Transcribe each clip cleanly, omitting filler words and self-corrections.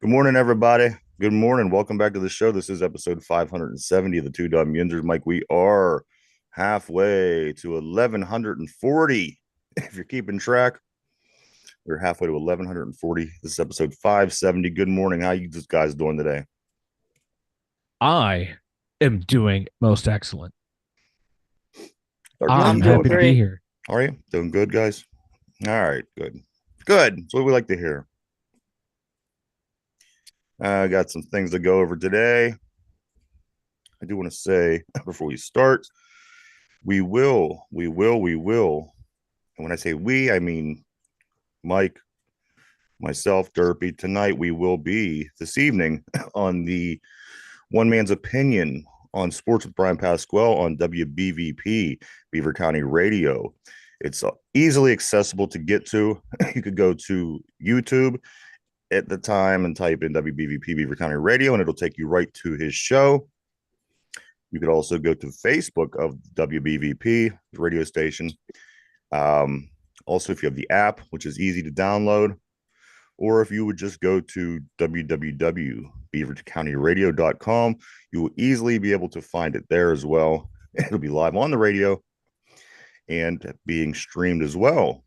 Good morning, everybody. Good morning. Welcome back to the show. This is episode 570 of the Two Dumb Yinzers. Mike, we are halfway to 1140. If you're keeping track, we're halfway to 1140. This is episode 570. Good morning. How you guys doing today? I am doing most excellent. Darby, how I'm you I'm doing, doing happy to man? be great. here. How are you? Doing good, guys? All right, good. Good. That's what we like to hear. I got some things to go over today. I do want to say before we start, we will. And when I say we, I mean Mike, myself, Derpy. Tonight we will be this evening on the One Man's Opinion on Sports with Brian Pasquale on WBVP, Beaver County Radio. It's easily accessible to get to. You could go to YouTube at the time and type in WBVP Beaver County Radio, and it'll take you right to his show. You could also go to Facebook of WBVP, the radio station. Also, if you have the app, which is easy to download, or if you would just go to www.beavercountyradio.com, you will easily be able to find it there as well. It'll be live on the radio and being streamed as well.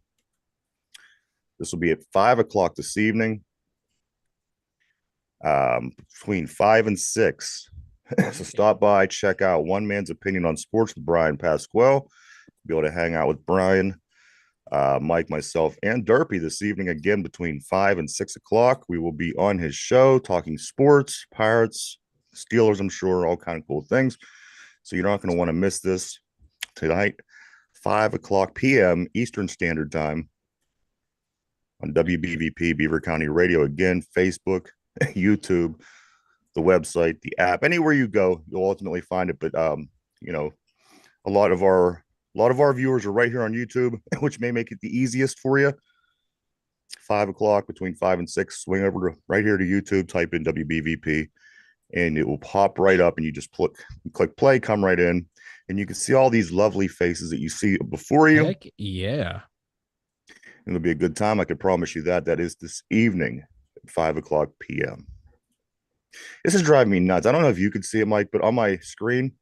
This will be at 5 o'clock this evening, between 5 and 6. So stop by, check out One Man's Opinion on Sports with Brian Pasquale. Be able to hang out with Brian, Mike, myself, and Derpy this evening again between 5 and 6 o'clock. We will be on his show talking sports, Pirates, Steelers, I'm sure, all kind of cool things. So you're not going to want to miss this tonight, 5 o'clock p.m. Eastern Standard Time on WBVP Beaver County Radio. Again, Facebook, YouTube, the website, the app, anywhere you go, you'll ultimately find it. But you know, a lot of our viewers are right here on YouTube, which may make it the easiest for you. 5 o'clock between 5 and 6, swing over to right here to YouTube, type in WBVP, and it will pop right up. And you just click play, come right in, and you can see all these lovely faces that you see before you. Heck yeah. It'll be a good time. I can promise you that. That is this evening at 5 o'clock p.m. This is driving me nuts. I don't know if you could see it, Mike, but on my screen,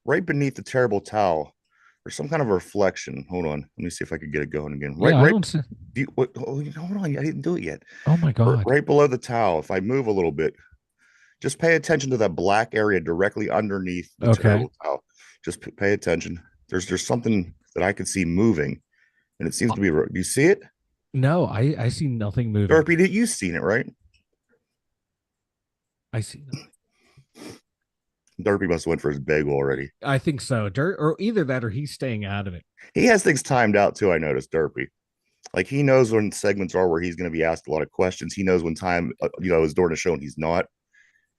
right beneath the terrible towel, there's some kind of reflection. Hold on. Let me see if I could get it going again. Yeah, I don't see. Hold on. I didn't do it yet. Oh my God. Right below the towel, if I move a little bit, just pay attention to that black area directly underneath the Okay. terrible towel. Just pay attention. There's something that I could see moving, and it seems Uh, to be. Do you see it? No, I see nothing moving. Derpy, you've seen it, right? I see nothing. Derpy must have went for his bagel already. I think so. Dirt or either that or he's staying out of it. He has things timed out too. I noticed Derpy. Like he knows when segments are where he's going to be asked a lot of questions. He knows when time, is during the show and he's not.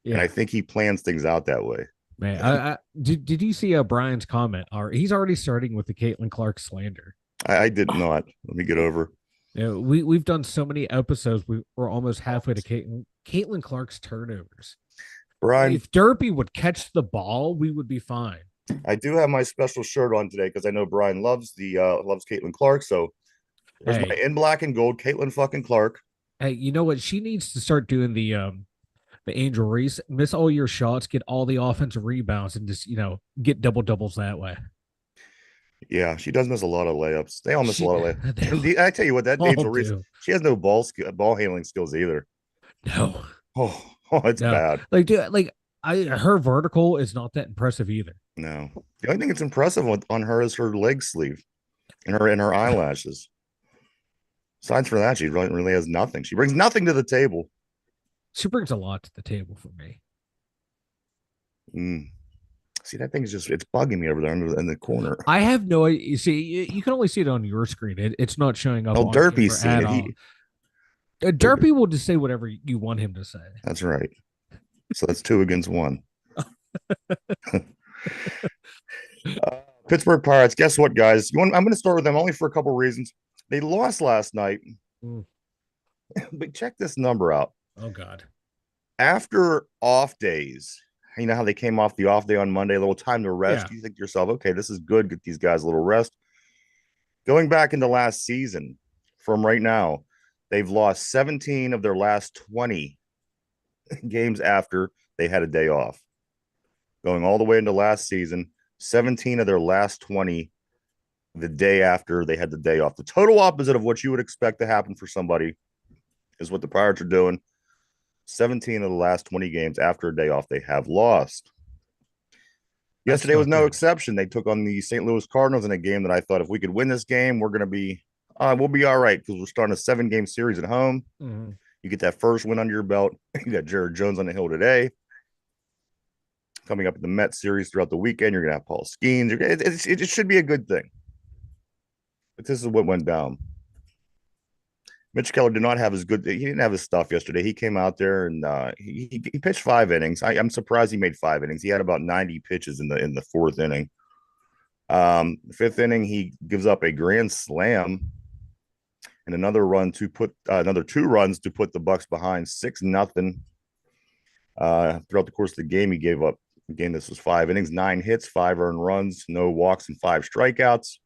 And I Yeah. think he plans things out that way. Man, did you see Brian's comment? Or he's already starting with the Caitlin Clark slander. I did not. Let me get over. You know, we've done so many episodes. We're almost halfway to Caitlin Clark's turnovers. Brian, If Derpy would catch the ball, we would be fine. I do have my special shirt on today because I know Brian loves Caitlin Clark. So there's my Hey, in black and gold Caitlin fucking Clark. hey, you know what? She needs to start doing the Angel Reese, miss all your shots, get all the offensive rebounds, and just get double doubles that way. Yeah, she does miss a lot of layups. They all miss a She lot of layups. they And I tell you what, that all Angel Reese, do. she has no ball handling skills either. No, It's no, bad. like dude, like I her vertical is not that impressive either. No, the only thing that's impressive on her is her leg sleeve and her eyelashes. Aside from that, she really has nothing. She brings nothing to the table. She brings a lot to the table for me. Mm. See, that thing is it's bugging me over there in the corner. I have no idea. You see, you can only see it on your screen. It's not showing up Oh, on Derpy's camera seen at it. all. Derpy. Derpy will just say whatever you want him to say. That's right. So that's two against one. Pittsburgh Pirates. Guess what, guys? I'm going to start with them only for a couple reasons. They lost last night, Mm. but check this number out. Oh God. After off days, you know how they came off the off day on Monday, a little time to rest. Yeah. You think to yourself, okay, this is good. Get these guys a little rest. Going back into last season from right now, they've lost 17 of their last 20 games after they had a day off. Going all the way into last season, 17 of their last 20 the day after they had the day off. The total opposite of what you would expect to happen for somebody is what the Pirates are doing. 17 of the last 20 games after a day off, they have lost. That's Yesterday was not no good. exception. They took on the St. Louis Cardinals in a game that I thought if we could win this game, we're going to be, we'll be all right because we're starting a 7-game series at home. Mm-hmm. You get that first win under your belt. You got Jared Jones on the hill today. Coming up in the Mets series throughout the weekend, you're going to have Paul Skeens. It should be a good thing. But this is what went down. Mitch Keller did not have his good. He didn't have his stuff yesterday. He came out there and he pitched 5 innings. I'm surprised he made 5 innings. He had about 90 pitches in the fourth inning. The fifth inning, he gives up a grand slam and another run to put another 2 runs to put the Bucks behind 6-0. Throughout the course of the game, he gave up. Again, this was 5 innings, 9 hits, 5 earned runs, no walks, and 5 strikeouts.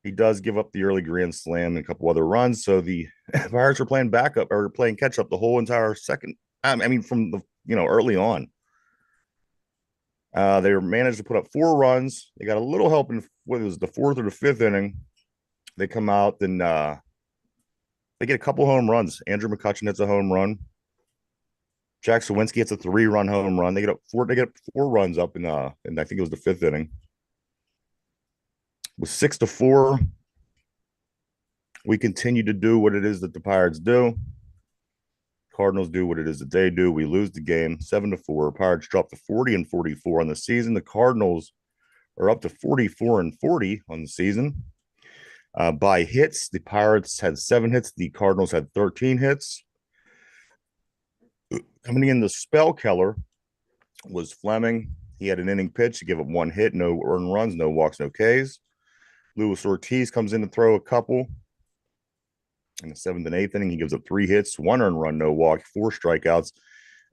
He does give up the early grand slam and a couple other runs. So the Pirates were playing backup or playing catch up the whole entire second. I mean, from the early on. They managed to put up 4 runs. They got a little help in what was the fourth or the fifth inning. They come out and they get a couple home runs. Andrew McCutchen hits a home run. Jack Sawinski hits a 3-run home run. They get 4 runs up in I think it was the fifth inning. With 6-4, we continue to do what it is that the Pirates do. Cardinals do what it is that they do. We lose the game 7-4. Pirates drop to 40-44 on the season. The Cardinals are up to 44-40 on the season. By hits, the Pirates had 7 hits. The Cardinals had 13 hits. Coming in the spell Keller was Fleming. He had an inning pitch to give up 1 hit, no earned runs, no walks, no Ks. Luis Ortiz comes in to throw a couple. In the 7th and 8th inning, he gives up 3 hits, 1 earned run, no walk, 4 strikeouts.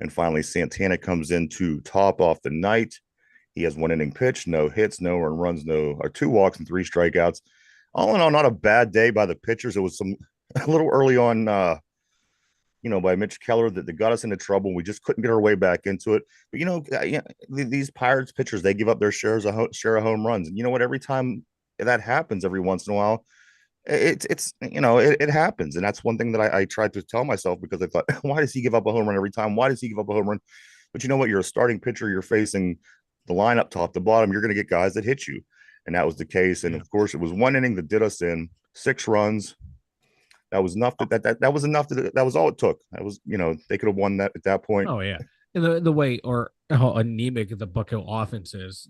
And finally, Santana comes in to top off the night. He has 1 inning pitch, no hits, no earned runs, 2 walks and 3 strikeouts. All in all, not a bad day by the pitchers. It was a little early on, by Mitch Keller that got us into trouble. We just couldn't get our way back into it. But these Pirates pitchers, they give up their share of home runs. And you know what? Every time that happens, every once in a while, it happens. And that's one thing that I tried to tell myself because I thought, why does he give up a home run every time? Why does he give up a home run? But you know what? You're a starting pitcher. You're facing the lineup top to bottom. You're going to get guys that hit you. And that was the case. And of course, it was 1 inning that did us in 6 runs. That was enough. That was enough. That was all it took. That was, they could have won that at that point. Oh yeah, and the way or how anemic the Bucko offense is,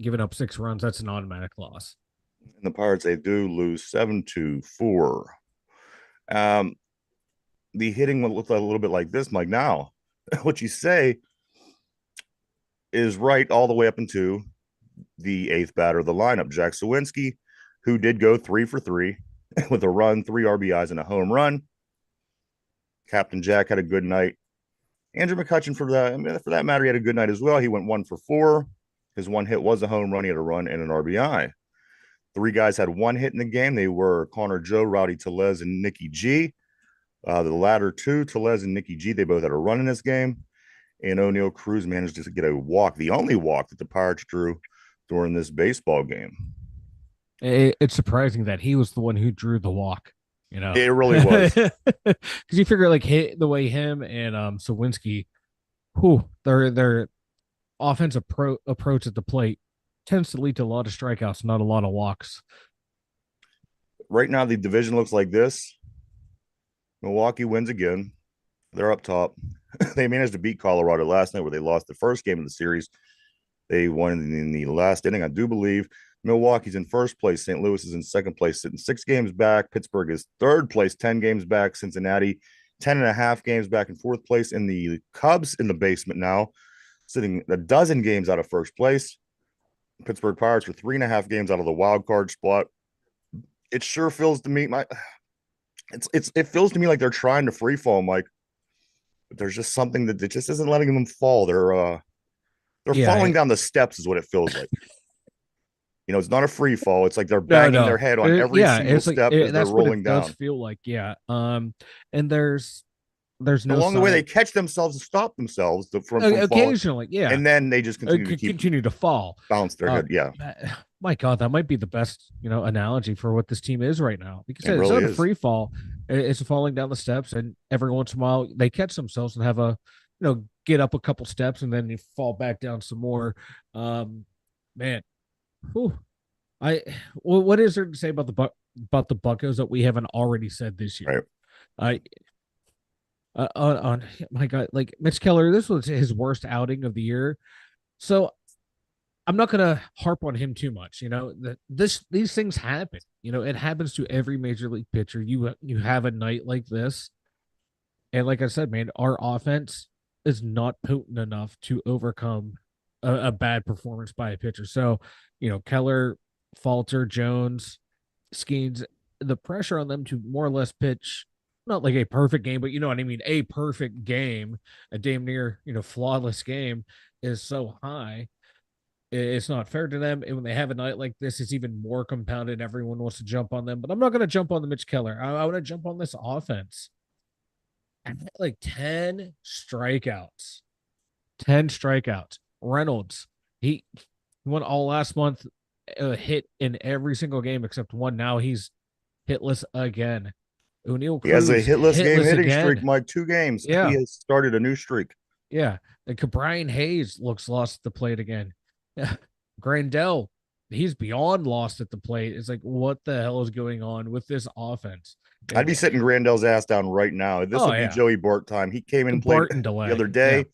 giving up 6 runs, that's an automatic loss. And the Pirates, they do lose 7-4. The hitting will look a little bit like this, Mike. Now, what you say is right all the way up into the 8th batter of the lineup, Jack Sawinski, who did go 3 for 3 with a run, 3 RBIs, and a home run. Captain Jack had a good night. Andrew McCutchen, for that matter, he had a good night as well. He went 1 for 4. His 1 hit was a home run. He had a run and an RBI. 3 guys had 1 hit in the game. They were Connor Joe, Rowdy Tellez, and Nicky G. The latter 2, Tellez and Nicky G, they both had a run in this game. And O'Neill Cruz managed to get a walk, the only walk that the Pirates drew during this baseball game. It's surprising that he was the one who drew the walk. It really was. Because you figure the way him and Sawinski, their offensive approach at the plate tends to lead to a lot of strikeouts, not a lot of walks. Right now, the division looks like this. Milwaukee wins again. They're up top. They managed to beat Colorado last night where they lost the first game of the series. They won in the last inning, I do believe. Milwaukee's in first place. St. Louis is in second place, sitting 6 games back. Pittsburgh is third place, 10 games back. Cincinnati, 10.5 games back in fourth place. And the Cubs in the basement now, sitting a dozen games out of first place. Pittsburgh Pirates are 3.5 games out of the wild card spot. It sure feels to me it feels to me like they're trying to free fall, Mike. But there's just something that just isn't letting them fall. They're falling down the steps, is what it feels like. It's not a free fall. It's like they're banging their head on every single step as they're rolling down. Does feel like, yeah. And there's there's no Along the way, they sign. catch themselves and stop themselves from falling, Occasionally, yeah, and then they just continue to keep continue to fall. bounce their head. Yeah, My God, that might be the best analogy for what this team is right now. Because it it's really not a is. free fall; it's falling down the steps, and every once in a while they catch themselves and have a get up a couple steps and then you fall back down some more. Man, whew, I what is there to say about the Buccos that we haven't already said this year? Right. I on my God, like Mitch Keller, this was his worst outing of the year. So I'm not gonna harp on him too much. That these things happen. It happens to every major league pitcher. You have a night like this, and like I said, man, our offense is not potent enough to overcome a bad performance by a pitcher. So, Keller, Falter, Jones, Skeens, the pressure on them to more or less pitch not like a perfect game, but you know what I mean, a perfect game, a damn near flawless game is so high. It's not fair to them. And when they have a night like this, it's even more compounded. Everyone wants to jump on them, but I'm not going to jump on the Mitch Keller. I want to jump on this offense. I had like 10 strikeouts. 10 strikeouts. Reynolds, he won all last month, hit in every single game except one. Now he's hitless again. O'Neill He has a Cruz, hitless game hitless hitting streak, again. Mike. 2 games. He Yeah. has started a new streak. Yeah. And Brian Hayes looks lost at the plate again. Yeah. Grandel, he's beyond lost at the plate. It's like, what the hell is going on with this offense? I'd be sitting Grandel's ass down right now. This Oh, would be yeah. Joey Bart time. He came in and played Barton the delay. other Yeah. day,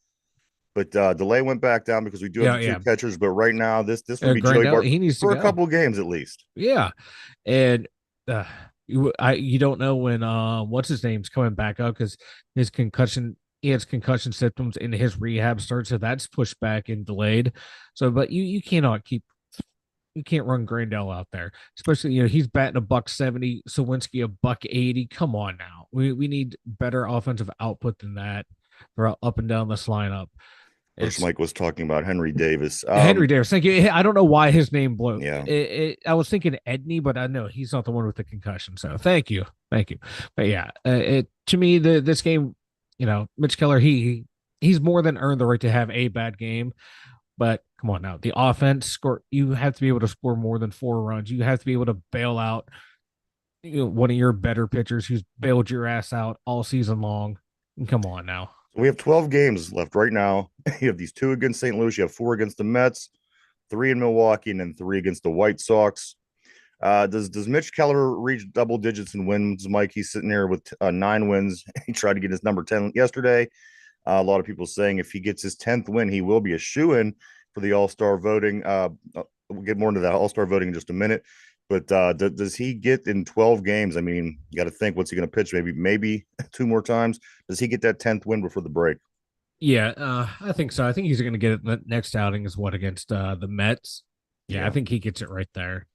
but delay went back down because we do have Yeah. the two Yeah. catchers. But right now, this would be Joey Grandel, Bart he needs to for a go. couple games at least. Yeah. And you don't know when what's his name's coming back up because his concussion he has concussion symptoms in his rehab start, so that's pushed back and delayed. So, but you can't run Grandel out there, especially he's batting a 170, Sawinski a 180. Come on now, we need better offensive output than that for up and down this lineup. First, It's Mike was talking about Henry Davis. Henry Davis. Thank you. I don't know why his name blew. Yeah, I was thinking Edney, but I know he's not the one with the concussion. So thank you. But yeah, to me this game, Mitch Keller, he's more than earned the right to have a bad game. But come on now, the offense score. You have to be able to score more than 4 runs. You have to be able to bail out one of your better pitchers who's bailed your ass out all season long. Come on now. we have 12 games left right now. You have these 2 against St. Louis. You have 4 against the Mets, 3 in Milwaukee, and then 3 against the White Sox. Does Mitch Keller reach double digits in wins, Mike? He's sitting there with 9 wins. He tried to get his number 10 yesterday. A lot of people saying if he gets his 10th win, he will be a shoo-in for the All-Star voting. We'll get more into that All-Star voting in just a minute. But does he get in 12 games? I mean, you got to think, what's he going to pitch? Maybe 2 more times. Does he get that 10th win before the break? Yeah, I think so. I think he's going to get it the next outing is what against the Mets. Yeah, I Yeah. think he gets it right there.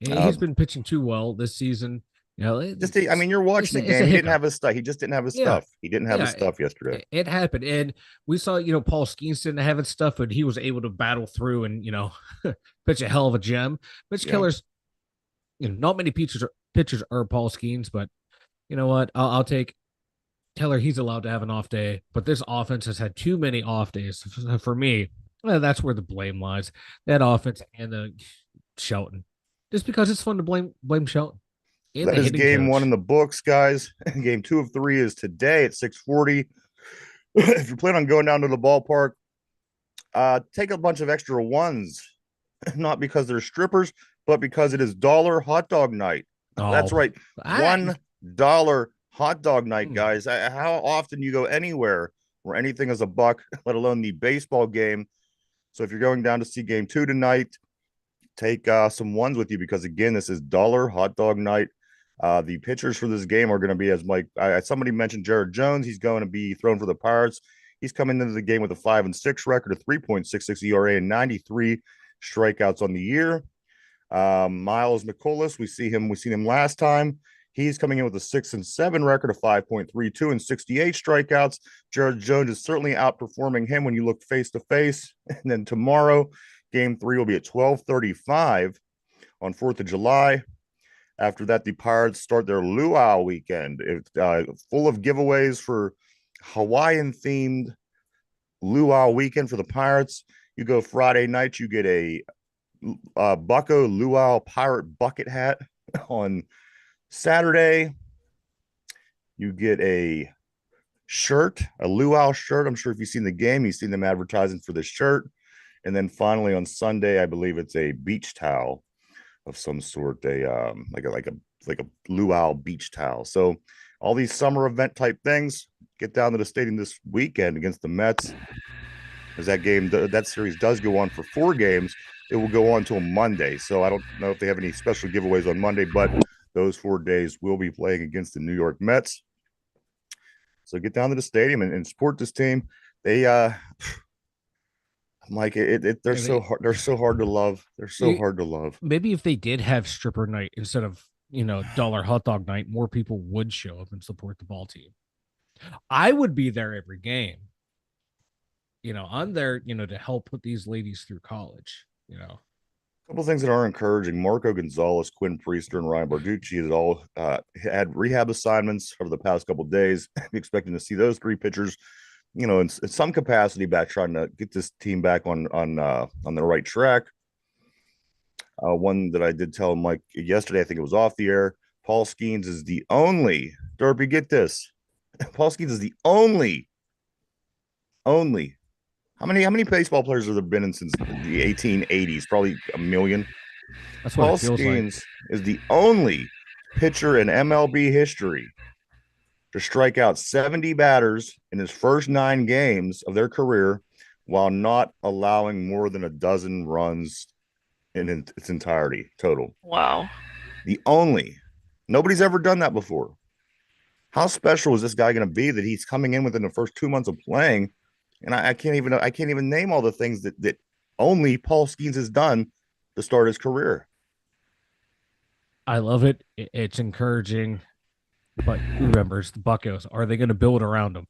Uh, He's been pitching too well this season. I mean, you're watching the it's a game. He didn't hiccup. have his stuff. He just didn't have his Yeah, stuff. He didn't have his yeah, stuff yesterday. it happened, and we saw Paul Skeens didn't have his stuff, but he was able to battle through and pitch a hell of a gem. Mitch Yeah. Keller's not many pitchers are Paul Skeens, but you know what? I'll take Keller. He's allowed to have an off day, but this offense has had too many off days for me. Well, that's where the blame lies. That offense and Shelton, just because it's fun to blame Shelton and That the is hitting game 1 coach. in the books, guys. Game 2 of 3 is today at 6:40. If you plan on going down to the ballpark, take a bunch of extra ones, not because they're strippers, but because it is dollar hot dog night. That's Oh, right, I $1 hot dog night, hmm. guys. How often you go anywhere where anything is a buck, let alone the baseball game? So if you're going down to see game 2 tonight, take some ones with you because again, this is dollar hot dog night. The pitchers for this game are going to be, as Mike, somebody mentioned, Jared Jones. He's going to be thrown for the Pirates. He's coming into the game with a 5-6 record, a 3.66 ERA, and 93 strikeouts on the year. Miles McCullough, we seen him last time. He's coming in with a 6-7 record, a 5.32 and 68 strikeouts. Jared Jones is certainly outperforming him when you look face to face. And then tomorrow, game 3 will be at 12:35 on 4th of July. After that, the Pirates start their luau weekend. Full of giveaways for Hawaiian themed luau weekend for the Pirates. You go Friday night, you get a Bucko luau pirate bucket hat. On Saturday, you get a shirt, a luau shirt. I'm sure if you've seen the game, you've seen them advertising for this shirt. And then finally on Sunday, I believe it's a beach towel of some sort, a luau beach towel. So all these summer event type things. Get down to the stadium this weekend against the Mets. As that series does go on for 4 games, it will go on until Monday. So I don't know if they have any special giveaways on Monday, but those 4 days will be playing against the New York Mets. So get down to the stadium and support this team. They Mike, they're so hard. They're so hard to love. They're so hard to love. Maybe if they did have stripper night instead of dollar hot dog night, more people would show up and support the ball team. I would be there every game. I'm there, to help put these ladies through college. A couple things that are encouraging. Marco Gonzalez, Quinn Priester, and Ryan Barducci has all had rehab assignments over the past couple of days. Expecting to see those 3 pitchers, in some capacity back, trying to get this team back on the right track. One that I did tell Mike yesterday, I think it was off the air. Paul Skeens is the only, Derby, get this. Paul Skeens is the only. How many baseball players have there been in since the 1880s? Probably a million. That's what Paul Skeens is the only pitcher in MLB history to strike out 70 batters in his first 9 games of their career while not allowing more than a dozen runs in its entirety total. Wow. The only. Nobody's ever done that before. How special is this guy going to be that he's coming in within the first 2 months of playing? And I can't even name all the things that only Paul Skeens has done to start his career. I love it. It's encouraging. But who remembers the Buccos? Are they going to build around him?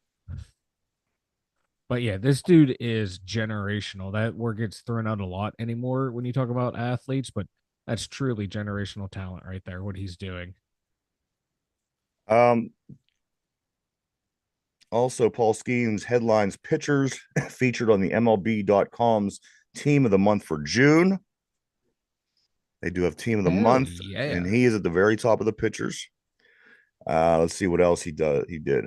But yeah, this dude is generational. That word gets thrown out a lot anymore when you talk about athletes, but that's truly generational talent right there, what he's doing. Also, Paul Skeens headlines pitchers featured on the MLB.com's Team of the Month for June. They do have Team of the Month, and he is at the very top of the pitchers. Let's see what else he did.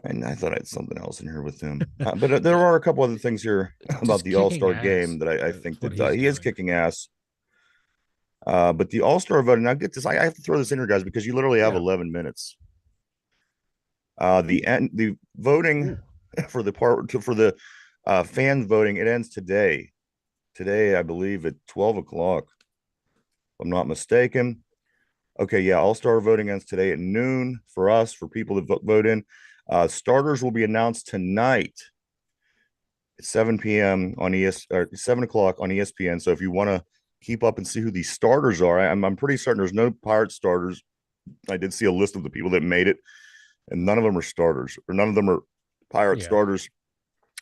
And I thought I had something else in here with him. But there are a couple other things here about the All-Star game that I think that he is kicking ass. But the All-Star voting, now get this, I have to throw this in here, guys, because you literally have 11 minutes. The voting for the fans voting, it ends today. Today, I believe at 12 o'clock, if I'm not mistaken. Okay, yeah, All-Star voting ends today at noon for us, for people that vote in. Starters will be announced tonight at 7 p.m. on 7 o'clock on ESPN. So if you want to keep up and see who these starters are, I'm pretty certain there's no Pirate starters. I did see a list of the people that made it, and none of them are starters, or none of them are Pirate starters.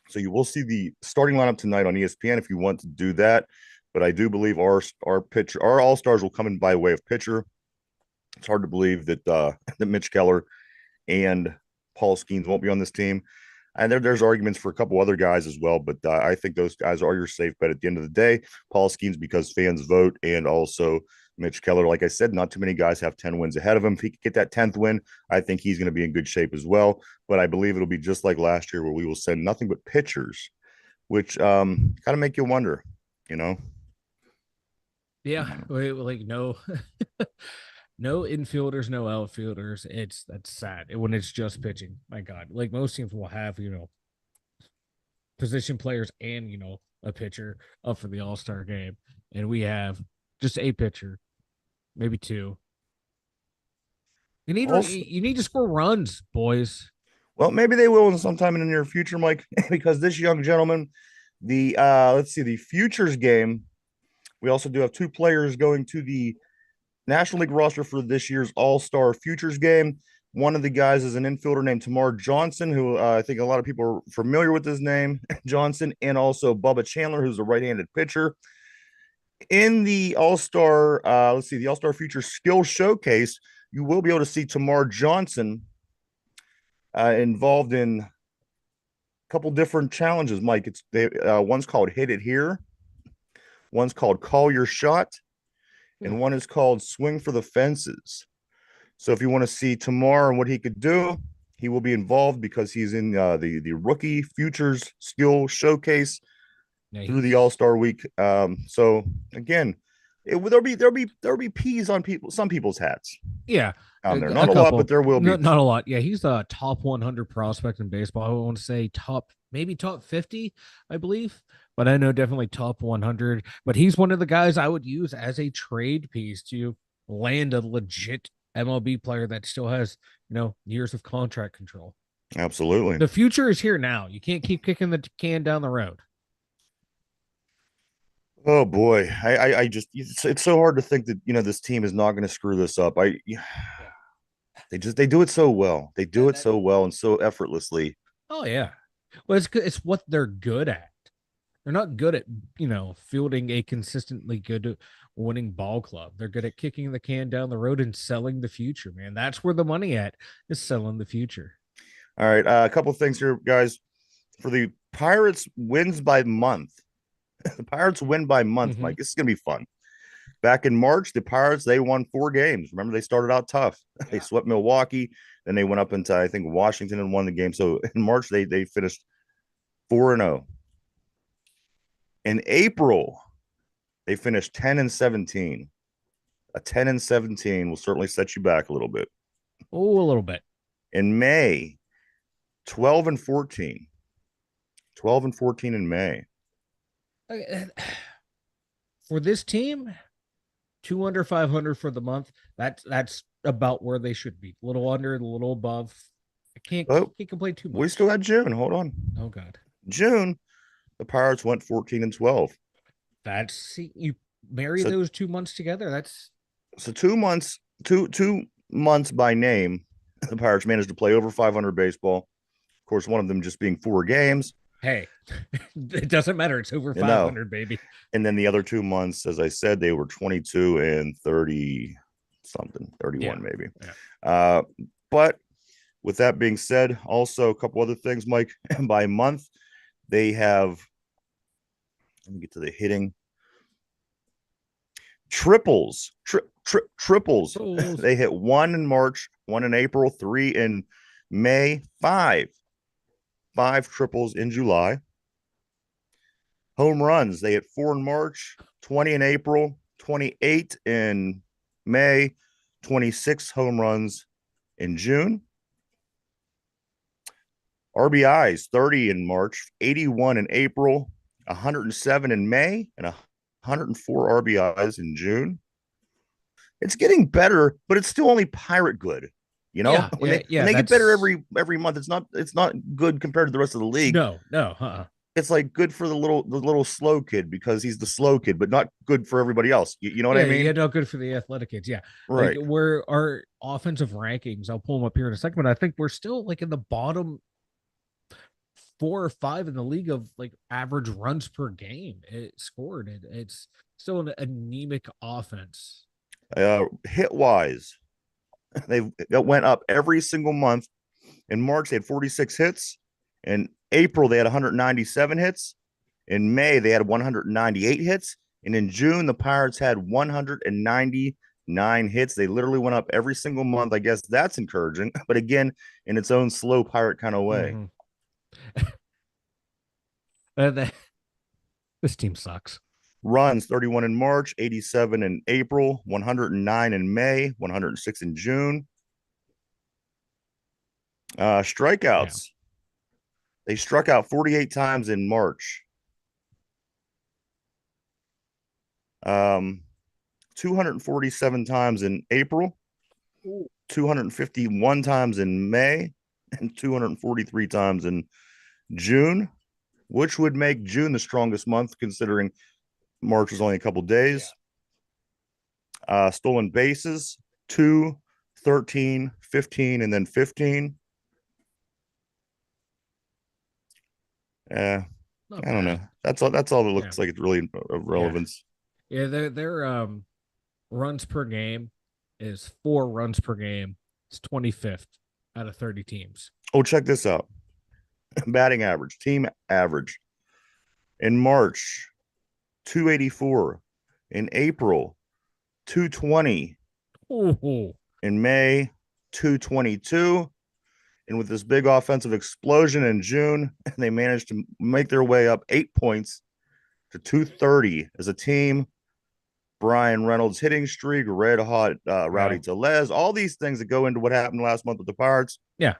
So you will see the starting lineup tonight on ESPN if you want to do that. But I do believe our All-Stars will come in by way of pitcher. It's hard to believe that that Mitch Keller and Paul Skeens won't be on this team. And there's arguments for a couple other guys as well, but I think those guys are your safe bet at the end of the day. Paul Skeens, because fans vote, and also Mitch Keller. Like I said, not too many guys have 10 wins ahead of him. If he could get that 10th win, I think he's going to be in good shape as well. But I believe it'll be just like last year, where we will send nothing but pitchers, which kind of make you wonder, Yeah, like no, no infielders, no outfielders. That's sad when it's just pitching. My God, like most teams will have position players and a pitcher up for the All-Star game, and we have just a pitcher, maybe 2. You need to score runs, boys. Well, maybe they will sometime in the near future, Mike, because this young gentleman, the futures game. We also do have 2 players going to the National League roster for this year's All-Star Futures game. One of the guys is an infielder named Tamar Johnson, who I think a lot of people are familiar with his name, Johnson, and also Bubba Chandler, who's a right-handed pitcher. In the All-Star, let's see, the All-Star Future Skill Showcase, you will be able to see Tamar Johnson involved in a couple different challenges, Mike. One's called Hit It Here, one's called Call Your Shot, Hmm. and one is called Swing for the Fences. So if you want to see Tamar and what he could do, he will be involved because he's in the Rookie Futures Skill Showcase Yeah, through the he's All Star Week. So again, there'll be peas on some people's hats yeah, on there. a Not a lot, but couple. there will No, be. not a lot. Yeah, he's a top 100 prospect in baseball. I want to say top, maybe top 50, I believe. But I know definitely top 100. But he's one of the guys I would use as a trade piece to land a legit MLB player that still has, years of contract control. Absolutely. The future is here now. You can't keep kicking the can down the road. Oh boy, I just it's so hard to think that this team is not going to screw this up. Yeah. They do it so well. They do That, it that, so well and so effortlessly. oh yeah. Well, it's what they're good at. They're not good at, fielding a consistently good winning ball club. They're good at kicking the can down the road and selling the future, man. That's where the money at is selling the future. All right, a couple things here, guys. For the Pirates wins by month. The Pirates win by month, Mm-hmm. Mike. This is gonna be fun. Back in March, the Pirates they won 4 games. Remember, they started out tough. They Yeah. swept Milwaukee, then they went up into I think Washington and won the game. So in March they finished 4-0. In April, they finished 10-17. A 10-17 will certainly set you back a little bit. Oh, a little bit. In May, 12-14. 12-14 in May. For this team, two under 500 for the month. That's about where they should be. A little under, a little above. I Oh, can't complain too we much. still got June. Hold on. Oh God. June, the Pirates went 14-12. That's see, you marry So those 2 months together. That's 2 months, two months by name, the Pirates managed to play over 500 baseball. Of course, one of them just being 4 games. hey, it doesn't matter. It's over You know, 500, baby. and then the other 2 months, as I said, they were 22 and 30 something, Yeah. 31 maybe. Yeah. Uh, but with that being said, also a couple other things, Mike. By month, they have. Let me get to the hitting triples. Triples. Trolls. They hit one in March, one in April, three in May, five triples in July. Home runs. They hit four in March, 20 in April, 28 in May, 26 home runs in June. RBIs 30 in March, 81 in April, 107 in May, and 104 RBIs in June. It's getting better, but it's still only pirate good. You know, Yeah, when yeah, when yeah. they get better That's every month, it's not good compared to the rest of the league. no. It's like good for the little slow kid because he's the slow kid, but not good for everybody else. You know what I Yeah, yeah, mean? no good for the athletic kids. Yeah. Like Right. we're our offensive rankings, I'll pull them up here in a second, but I think we're still like in the bottom 4 or 5 in the league of like average runs per game it scored. It's still an anemic offense. Hit wise, they went up every single month. In March, they had 46 hits. In April, they had 197 hits. In May, they had 198 hits. And in June, the Pirates had 199 hits. They literally went up every single month. I guess that's encouraging, but again, in its own slow pirate kind of way. Mm-hmm. This team sucks. Runs 31 in March, 87 in April, 109 in May, 106 in June. Yeah. Strikeouts. They struck out 48 times in March. 247 times in April, 251 times in May, and 243 times in June, which would make June the strongest month considering March was only a couple Yeah. days. Stolen bases, 2, 13, 15, and then 15. I Not don't know. bad. That's all. That's all that Yeah. looks like it's really of Yeah. relevance. Yeah, their runs per game is 4 runs per game. It's 25th out of 30 teams. Oh, check this out. Batting average, team average. In March, 284. In April, 220. Oh, In May, 222. And with this big offensive explosion in June, they managed to make their way up 8 points to 230 as a team. Brian Reynolds hitting streak, red hot Rowdy wow. Telez, all these things that go into what happened last month with the Pirates Yeah,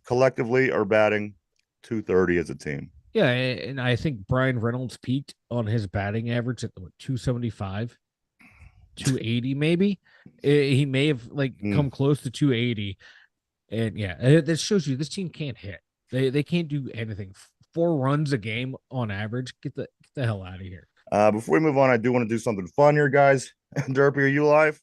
collectively are batting 230 as a team. yeah, and I think Brian Reynolds peaked on his batting average at what, 275, 280 maybe. He may have like Mm. come close to 280. And yeah, that shows you this team can't hit. They can't do anything. 4 runs a game on average. Get the hell out of here. Before we move on, I do want to do something fun here, guys. Derpy, are you live?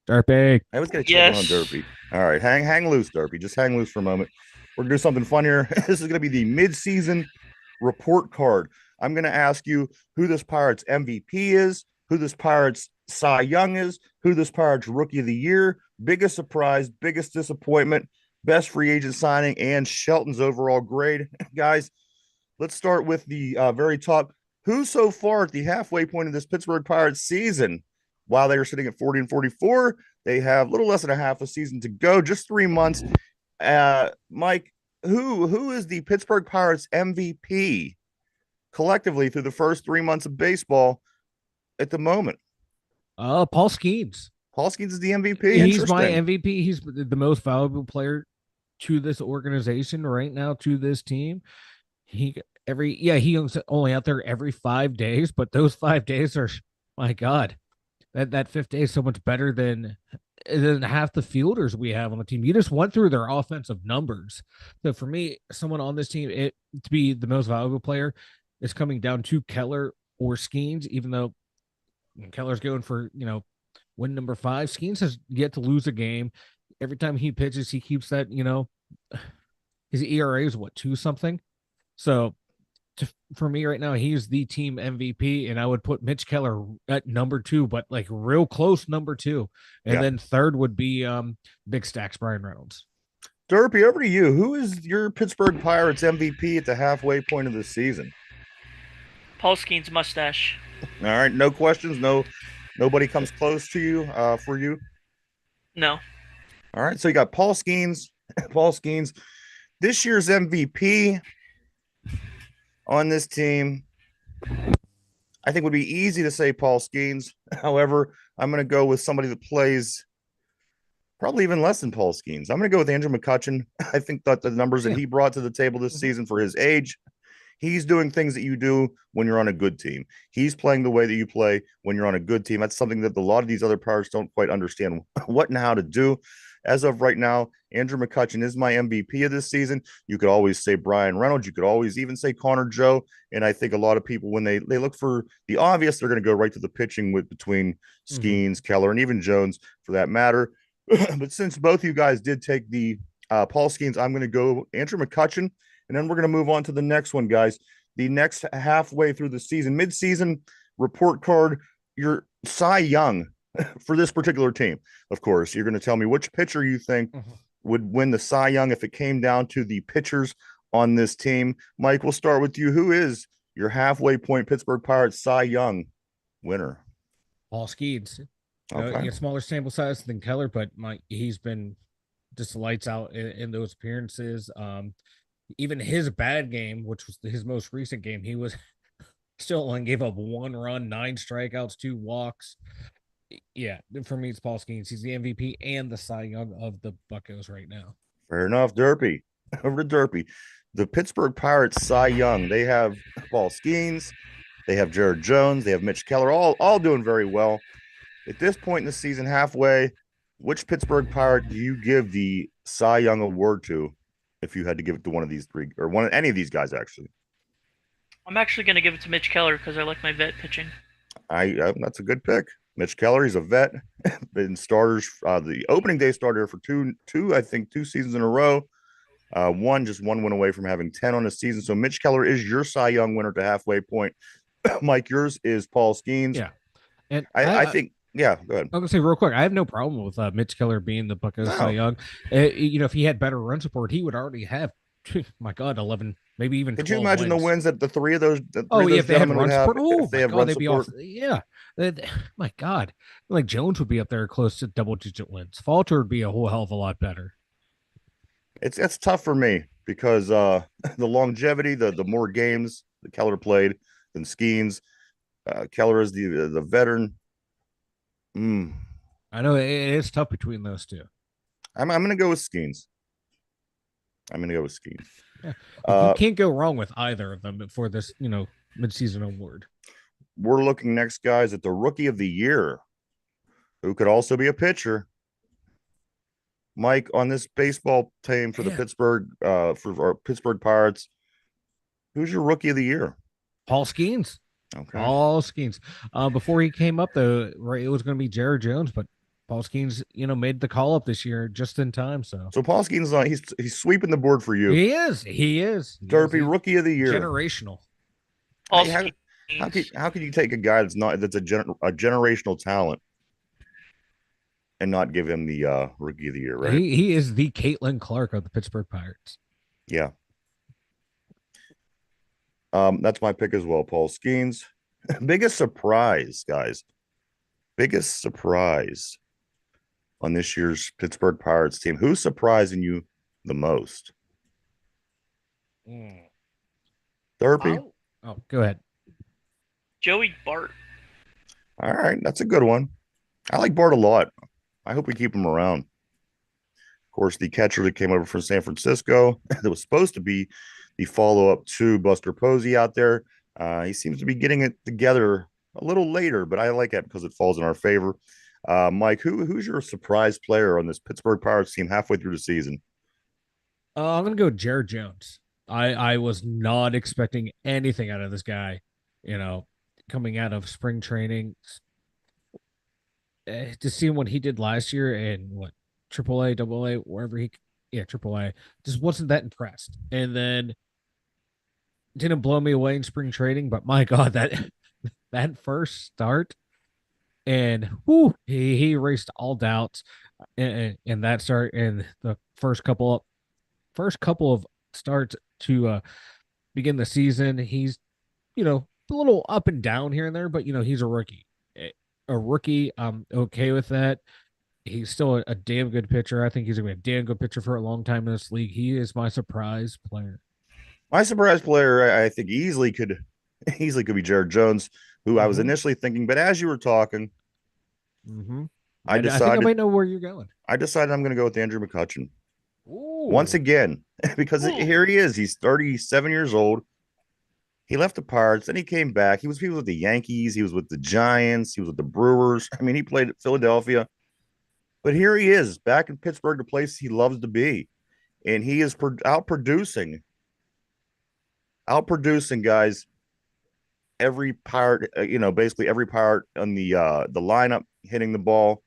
Derpy. I was gonna check in on Yes. Derpy. All right, hang loose, Derpy. Just hang loose for a moment. We're gonna do something fun here. This is gonna be the mid-season report card. I'm gonna ask you who this Pirates MVP is, who this Pirates Cy Young is, who this Pirates Rookie of the Year, biggest surprise, biggest disappointment, best free agent signing, and Shelton's overall grade. Guys, let's start with the very top. Who so far at the halfway point of this Pittsburgh Pirates season? While they are sitting at 40 and 44, they have a little less than a half a season to go, just 3 months. Mike, who is the Pittsburgh Pirates MVP collectively through the first 3 months of baseball at the moment? Paul Skeens. Paul Skeens is the MVP. He's my Interesting. MVP. He's the most valuable player to this organization right now, to this team. He only out there every 5 days, but those 5 days are, my God, that fifth day is so much better than half the fielders we have on the team. You just went through their offensive numbers. So for me, someone on this team, to be the most valuable player is coming down to Keller or Skeens, even though Keller's going for, win number 5. Skeens has yet to lose a game. Every time he pitches, he keeps that, his ERA is what, 2 something. So for me right now, he's the team MVP, and I would put Mitch Keller at number 2, but like real close number 2, and Yeah. then third would be Big Stacks Brian Reynolds. Derpy, over to you. Who is your Pittsburgh Pirates MVP at the halfway point of the season? Paul Skeen's mustache. All right, no questions. Nobody comes close to you for you. No. All right, so you got Paul Skeens. Paul Skeens, this year's MVP on this team. I think would be easy to say Paul Skeens. However, I'm going to go with somebody that plays probably even less than Paul Skeens. I'm going to go with Andrew McCutchen. I think that the numbers that he brought to the table this season for his age, he's doing things that you do when you're on a good team. He's playing the way that you play when you're on a good team. That's something that a lot of these other Pirates don't quite understand what and how to do. As of right now, Andrew McCutchen is my MVP of this season. You could always say Brian Reynolds. You could always even say Connor Joe. And I think a lot of people, when they look for the obvious, they're going to go right to the pitching with between Skeens, Keller, and even Jones for that matter. But since both of you guys did take the Paul Skeens, I'm going to go Andrew McCutchen. And then we're going to move on to the next one, guys. The next halfway through the season, mid-season report card, your Cy Young for this particular team. Of course, you're going to tell me which pitcher you think would win the Cy Young if it came down to the pitchers on this team. Mike, we'll start with you. Who is your halfway point Pittsburgh Pirates Cy Young winner? Paul Skeens. Okay. Smaller sample size than Keller, but he's been just lights out in those appearances. Even his bad game, which was his most recent game, he was still only gave up 1 run, 9 strikeouts, 2 walks. Yeah, for me, it's Paul Skeens. He's the MVP and the Cy Young of the Buccos right now. Fair enough, Derpy. Over to Derpy. The Pittsburgh Pirates Cy Young, they have Paul Skeens, they have Jared Jones, they have Mitch Keller, all doing very well. At this point in the season, halfway, which Pittsburgh Pirate do you give the Cy Young award to if you had to give it to one of these 3 or any of these guys, actually? I'm actually going to give it to Mitch Keller because I like my vet pitching. That's a good pick. Mitch Keller, he's a vet, been starters, the opening day starter for I think 2 seasons in a row. One win away from having 10 on the season. So Mitch Keller is your Cy Young winner to halfway point. Mike, yours is Paul Skeens. Yeah. And I think, yeah, go ahead. I'm gonna say real quick, I have no problem with Mitch Keller being the Buckeyes Cy No. Young. If he had better run support, he would already have, my God, 11, maybe even Could you 12 imagine the wins. wins that the three of those Oh, yeah, if they had gentlemen would run have support, oh if they my have God, run they'd be support? off. Yeah, my God, like Jones would be up there close to double-digit wins. Falter would be a whole hell of a lot better. It's tough for me because the longevity, the more games that Keller played than Skeens. Keller is the veteran. Mm. I know it's tough between those two. I'm gonna go with Skeens. I'm gonna go with Skeens. Yeah. You can't go wrong with either of them for this, midseason award. We're looking next, guys, at the rookie of the year, who could also be a pitcher. Mike, on this baseball team for the Pittsburgh for our Pittsburgh Pirates, who's your rookie of the year? Paul Skeens. Okay. Paul Skeens. Before he came up, though, right, it was going to be Jared Jones, but Paul Skeens, made the call up this year just in time. So Paul Skeens, he's sweeping the board for you. He is. Derpy, rookie of the year. Generational. Hey, how can you take a guy that's a generational talent and not give him the rookie of the year, right? He is the Caitlin Clark of the Pittsburgh Pirates. Yeah. That's my pick as well, Paul Skeens. Biggest surprise, guys. Biggest surprise on this year's Pittsburgh Pirates team. Who's surprising you the most? Derpy? Oh, go ahead. Joey Bart. All right, that's a good one. I like Bart a lot. I hope we keep him around. Of course, the catcher that came over from San Francisco that was supposed to be the follow-up to Buster Posey out there. He seems to be getting it together a little later, but I like that because it falls in our favor. Mike, who's your surprise player on this Pittsburgh Pirates team halfway through the season? I'm gonna go Jared Jones. I was not expecting anything out of this guy, coming out of spring training. To see what he did last year and what AAA, AA, wherever AAA, just wasn't that impressed. And then didn't blow me away in spring training, but my God, that first start and he erased all doubts in that start and the first couple of starts to begin the season. He's a little up and down here and there, but he's a rookie. I'm okay with that. He's still a damn good pitcher. I think he's gonna be a damn good pitcher for a long time in this league. He is my surprise player. My surprise player, I think easily could be Jared Jones, who I was initially thinking, but as you were talking, I think I might know where you're going. I decided I'm going to go with Andrew McCutchen. Once again, because here he is. He's 37 years old. He left the Pirates, then he came back. He was with the Yankees. He was with the Giants. He was with the Brewers. I mean, he played at Philadelphia. But here he is, back in Pittsburgh, the place he loves to be. And he is outproducing, guys, every Pirate, basically every Pirate on the lineup hitting the ball.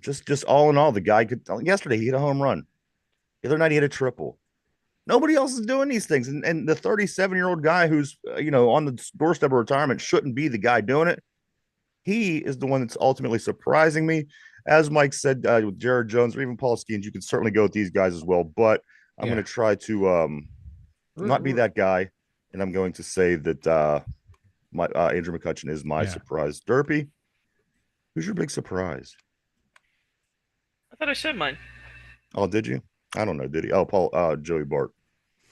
Just all in all, the guy yesterday he hit a home run. The other night he hit a triple. Nobody else is doing these things. And the 37-year-old guy who's, on the doorstep of retirement shouldn't be the guy doing it. He is the one that's ultimately surprising me. As Mike said, with Jared Jones or even Paul Skeens, you can certainly go with these guys as well. But I'm going to try to not be that guy. And I'm going to say that Andrew McCutchen is my surprise. Derpy, who's your big surprise? I thought I said mine. Oh, did you? I don't know. Did he? Oh, Joey Bart.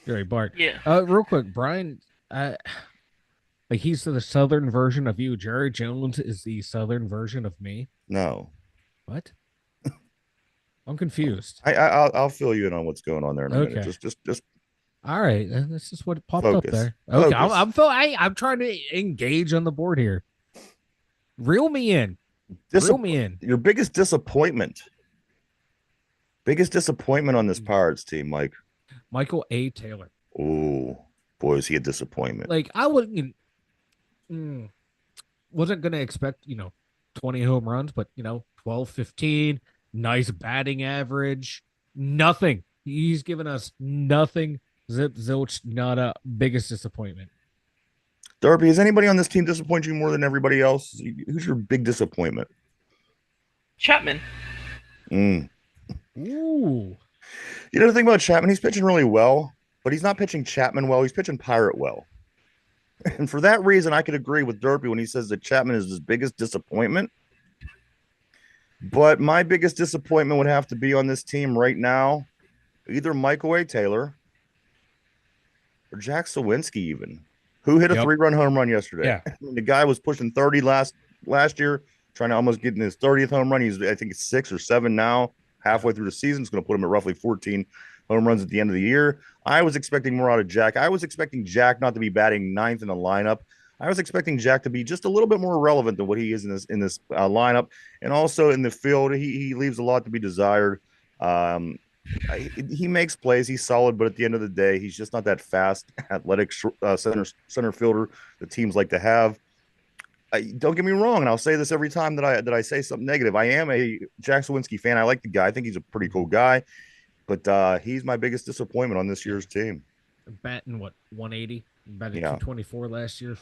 Joey Bart. Yeah. Real quick, Brian. Like he's the southern version of you. Jared Jones is the southern version of me. No. What? I'm confused. I'll fill you in on what's going on there in a minute. Just. All right, this is what popped Focus. up there. Okay, I'm trying to engage on the board here. Reel me in. Reel me in. Your biggest disappointment. Biggest disappointment on this Pirates team, Mike. Michael A. Taylor. Oh, boy, is he a disappointment. Like I wasn't gonna expect 20 home runs, but 12, 15, nice batting average. Nothing. He's given us nothing. Zip zilch, not a biggest disappointment. Darby, has anybody on this team disappointed you more than everybody else? Who's your big disappointment? Chapman. Mm. Ooh. You know the thing about Chapman, he's pitching really well, but he's not pitching Chapman well. He's pitching Pirate well. And for that reason, I could agree with Derpy when he says that Chapman is his biggest disappointment. But my biggest disappointment would have to be on this team right now, either Michael A. Taylor or Jack Sawinski, even, who hit a Yep. 3-run home run yesterday. Yeah. I mean, the guy was pushing 30 last year, trying to almost get in his 30th home run. He's, I think, 6 or 7 now, halfway through the season. It's going to put him at roughly 14 home runs at the end of the year. I was expecting more out of Jack. I was expecting Jack not to be batting ninth in the lineup. I was expecting Jack to be just a little bit more relevant than what he is in this lineup, and also in the field. He leaves a lot to be desired. He makes plays. He's solid, but at the end of the day, he's just not that fast, athletic center fielder that teams like to have. Don't get me wrong, and I'll say this every time that I say something negative. I am a Jack Sawinski fan. I like the guy. I think he's a pretty cool guy, but he's my biggest disappointment on this year's team. Batting what 180, batted Yeah. 224 last year.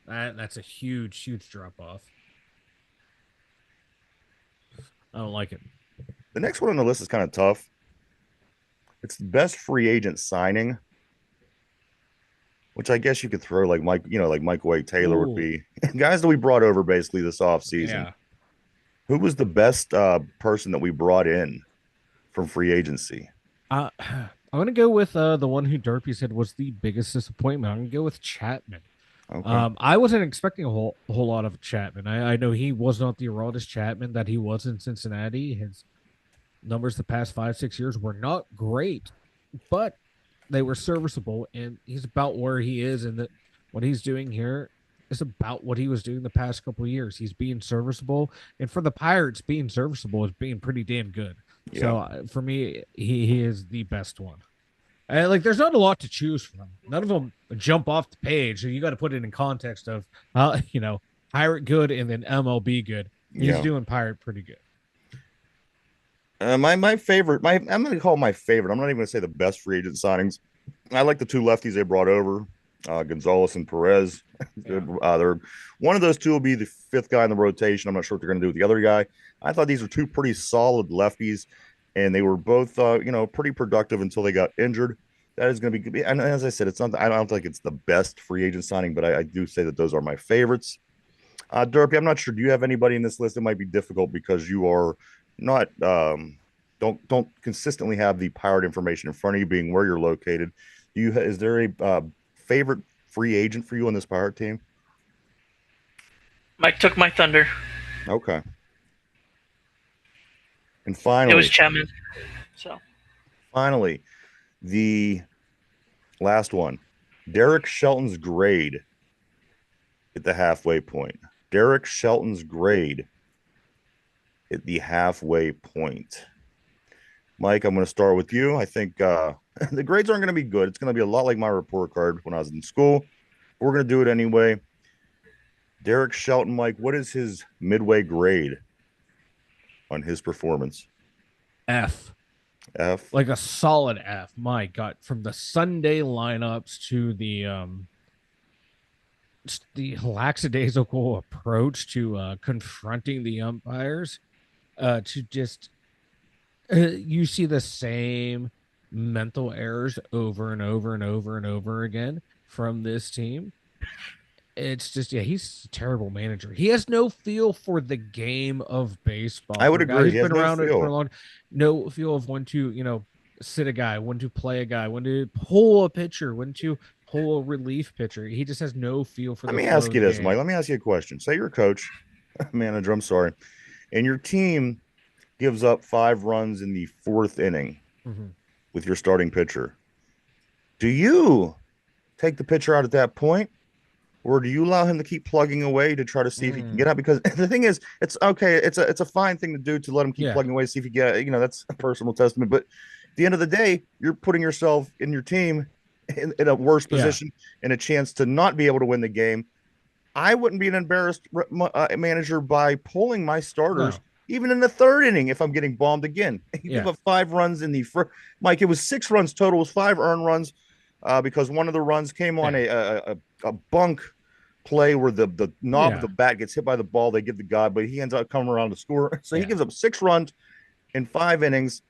That's a huge drop off. I don't like it. The next one on the list is kind of tough. It's the best free agent signing, which I guess you could throw like Michael A. Taylor would be. Guys that we brought over basically this offseason. Yeah. Who was the best person that we brought in from free agency? I'm gonna go with the one who Derpy said was the biggest disappointment. I'm gonna go with Chapman. Okay. I wasn't expecting a whole lot of Chapman. I know he was not the Aroldis Chapman that he was in Cincinnati. His numbers the past 5-6 years were not great, but they were serviceable, and he's about where he is, and what he's doing here is about what he was doing the past couple of years. He's being serviceable, and for the Pirates, being serviceable is being pretty damn good. Yeah. So for me, he is the best one. Like, there's not a lot to choose from. None of them jump off the page. So you got to put it in context of, Pirate good and then MLB good. He's Yeah. doing Pirate pretty good. My favorite, I'm going to call my favorite. I'm not even going to say the best free agent signings. I like the two lefties they brought over, Gonzalez and Perez. Yeah. They're one of those two will be the fifth guy in the rotation. I'm not sure what they're going to do with the other guy. I thought these were two pretty solid lefties, and they were both, pretty productive until they got injured. That is going to be, and as I said, it's not. I don't think it's the best free agent signing, but I do say that those are my favorites. Derpy, I'm not sure. Do you have anybody in this list? It might be difficult because you are not don't consistently have the Pirate information in front of you, being where you're located. Is there a favorite free agent for you on this Pirate team? Mike took my thunder. Okay. And finally, It was Chapman. So the last one, Derek Shelton's grade at the halfway point. Derek Shelton's grade at the halfway point. Mike, I'm going to start with you. I think the grades aren't going to be good. It's going to be a lot like my report card when I was in school. We're going to do it anyway. Derek Shelton, Mike, what is his midway grade on his performance? F. F. Like a solid F. My God. From the Sunday lineups to the lackadaisical approach to confronting the umpires, to just you see the same mental errors over and over and over and over again from this team. It's just, he's a terrible manager. He has no feel for the game of baseball. I would For a guy agree. who's He has been no around it feel. for a long, no feel of when to, sit a guy, when to play a guy, when to pull a pitcher, when to pull a relief pitcher. He just has no feel for Let the me flow ask of you the this, game. Mike. Let me ask you a question. Say you're a coach, manager, I'm sorry, and your team gives up 5 runs in the 4th inning Mhm. with your starting pitcher. Do you take the pitcher out at that point? Or do you allow him to keep plugging away to try to see if he can get out? Because the thing is, it's okay. It's a fine thing to do to let him keep Yeah. plugging away, see if he get. That's a personal testament. But at the end of the day, you're putting yourself and your team in a worse Yeah. position and a chance to not be able to win the game. I wouldn't be an embarrassed manager by pulling my starters No. even in the 3rd inning if I'm getting bombed again. You give Yeah. up 5 runs in the first. Mike, it was 6 runs total. It was 5 earned runs because one of the runs came on a bunk play where the knob of Yeah. the bat gets hit by the ball, they give the guy, but he ends up coming around to score. So he Yeah. gives up 6 runs in 5 innings.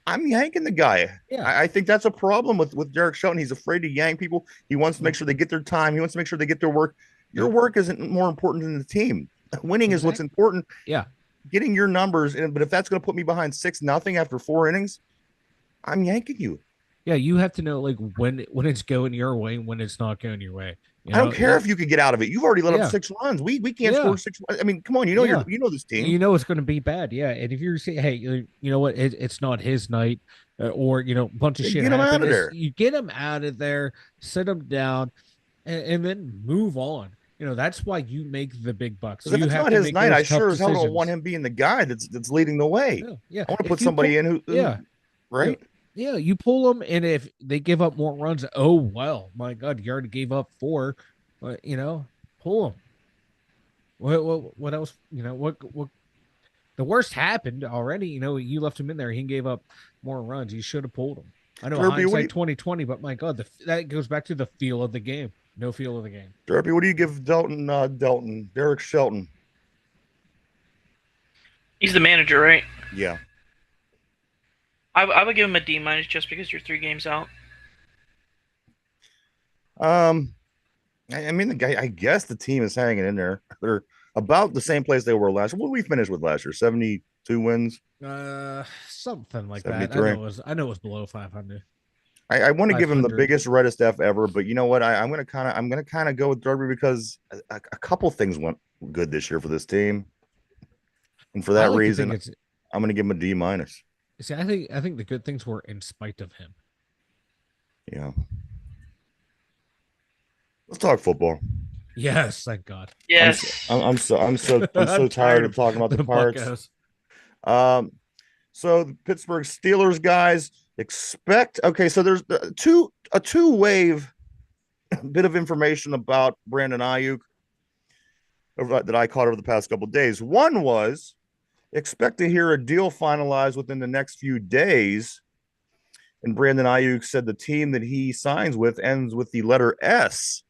I'm yanking the guy. Yeah. I think that's a problem with Derek Shelton. He's afraid to yank people. He wants to make sure Mhm. they get their time. He wants to make sure they get their work. Your Yep. work isn't more important than the team. Winning is what's Exactly. important. Yeah. Getting your numbers, but if that's going to put me behind 6-0 after 4 innings, I'm yanking you. Yeah. You have to know like when it's going your way and when it's not going your way. You I don't know. care if you could get out of it. You've already let up Yeah. 6 runs. We can't Yeah. score 6. I mean, come on. Yeah. You know this team. You know it's going to be bad. Yeah. And if you're saying, hey, you know what, it's not his night, or a bunch of Then shit get him out happened. of there. You get him out of there, sit him down, and then move on. That's why you make the big bucks. Because if You it's have not to his make night, those I tough sure as hell don't want decisions. him being the guy that's leading the way. Yeah. Yeah. I want to If put you somebody pull, in who yeah. right. Yeah, you pull them, and if they give up more runs, oh well, my God, you already gave up 4. But pull them. What else? What the worst happened already. You left him in there. He gave up more runs. You should have pulled him. I know Derpy, hindsight 2020, but my God, that goes back to the feel of the game. No feel of the game. What do you give Derek Shelton? He's the manager, right? Yeah. I would give him a D minus just because you're 3 games out. I mean, the guy. I guess the team is hanging in there. They're about the same place they were last year. What did we finish with last year? 72 wins. Something like that. 73. I know it was below 500. I want to give him the 500. biggest reddest F ever, but you know what? I'm gonna kind of go with Derby because a couple things went good this year for this team, and for I that like to think reason, it's. I'm gonna give him a D minus. See, I think the good things were in spite of him. Yeah. Let's talk football. Yes, thank God. Yes. I'm so tired of talking about the Pirates. Buccos. So the Pittsburgh Steelers guys expect. Okay, so there's a two wave bit of information about Brandon Ayuk that I caught over the past couple of days. One was expect to hear a deal finalized within the next few days. And Brandon Ayuk said the team that he signs with ends with the letter S.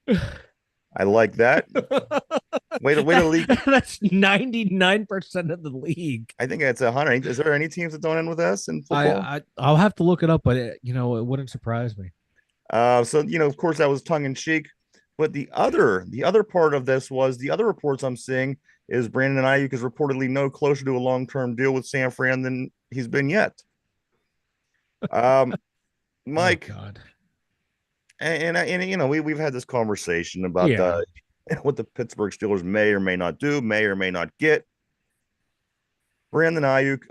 I like that. Way to leak. That's 99% of the league. I think it's 100. Is there any teams that don't end with S in football? I'll have to look it up, but it wouldn't surprise me. So of course, that was tongue in cheek. But the other part of this was the other reports I'm seeing is Brandon Ayuk is reportedly no closer to a long-term deal with San Fran than he's been yet. Mike, Oh, God. and we've had this conversation about Yeah. what the Pittsburgh Steelers may or may not do, may or may not get. Brandon Ayuk,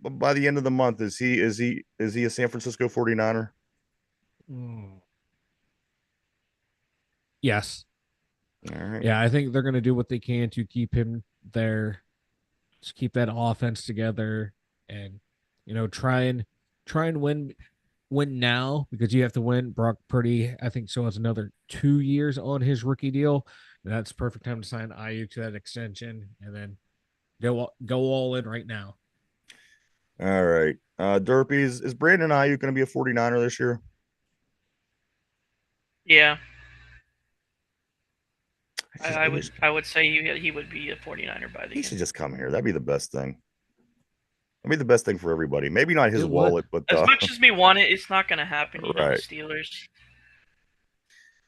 by the end of the month, is he a San Francisco 49er? Yes. All right. Yeah, I think they're going to do what they can to keep him there, to keep that offense together, and try and win now, because you have to win. Brock Purdy, I think, still has another 2 years on his rookie deal, and that's perfect time to sign Ayuk to that extension, and then go all in right now. All right. Derpies, is Brandon Ayuk going to be a 49er this year? Yeah. I would say he would be a 49er by the He end. should just come here. That'd be the best thing. That'd be the best thing for everybody. Maybe not his It would. wallet, but As much as we want it, it's not going to happen. You know, Right. the Steelers.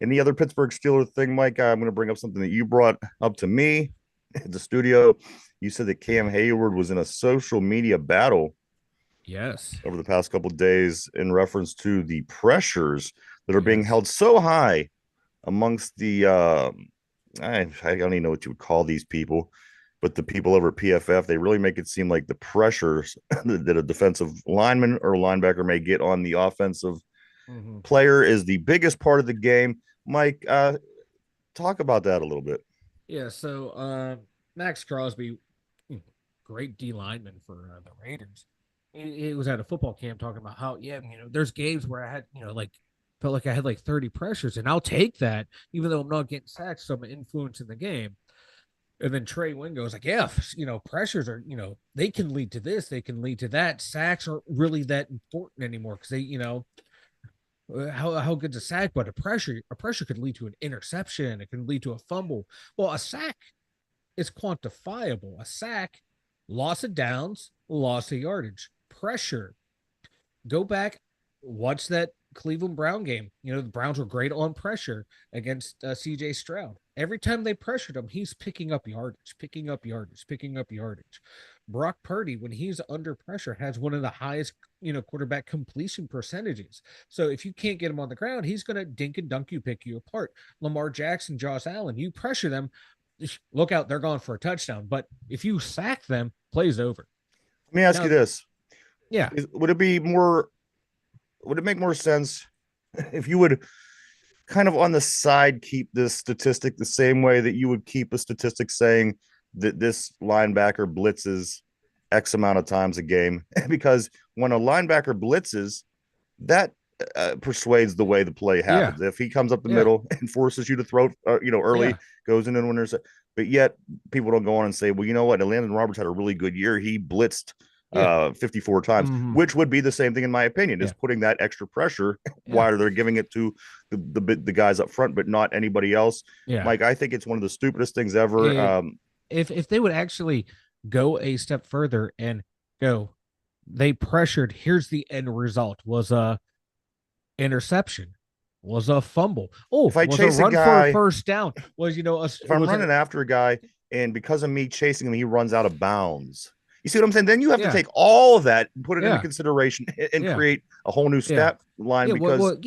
any other Pittsburgh Steelers thing, Mike, I'm going to bring up something that you brought up to me at the studio. You said that Cam Hayward was in a social media battle Yes. over the past couple of days in reference to the pressures that are being Yes. held so high amongst the I don't even know what you would call these people, but the people over at PFF, they really make it seem like the pressures that a defensive lineman or linebacker may get on the offensive player is the biggest part of the game. Mike, talk about that a little bit. Yeah, so Max Crosby, great D lineman for the Raiders. He was at a football camp talking about how, there's games where I had, felt like I had like 30 pressures, and I'll take that, even though I'm not getting sacks, so I'm influencing the game. And then Trey Wingo's like, yeah, pressures are, they can lead to this, they can lead to that. Sacks aren't really that important anymore because they, how good's a sack, but a pressure could lead to an interception. It can lead to a fumble. Well, a sack is quantifiable. A sack, loss of downs, loss of yardage, pressure. Go back, watch that Cleveland Brown game. You know, the Browns were great on pressure against CJ Stroud. Every time they pressured him, he's picking up yardage, picking up yardage, picking up yardage. Brock Purdy, when he's under pressure, has one of the highest, quarterback completion percentages. So if you can't get him on the ground, he's going to dink and dunk you, pick you apart. Lamar Jackson, Josh Allen, you pressure them, look out, they're going for a touchdown. But if you sack them, play's over. Let me ask you this. Yeah. Would it make more sense if you would kind of on the side keep this statistic the same way that you would keep a statistic saying that this linebacker blitzes X amount of times a game? Because when a linebacker blitzes, that persuades the way the play happens. If he comes up the middle and forces you to throw, early, goes in and winners. But yet people don't go on and say, well, you know what? Landon Roberts had a really good year. He blitzed 54 times, which would be the same thing in my opinion, is putting that extra pressure while they're giving it to the guys up front, but not anybody else. Mike, I think it's one of the stupidest things ever. If they would actually go a step further and go, they pressured, here's the end result, was a interception, was a fumble. Oh, if I was chase a run for a first down, was if I'm running after a guy and because of me chasing him, he runs out of bounds. You see what I'm saying? Then you have to take all of that and put it into consideration and create a whole new stat line. Because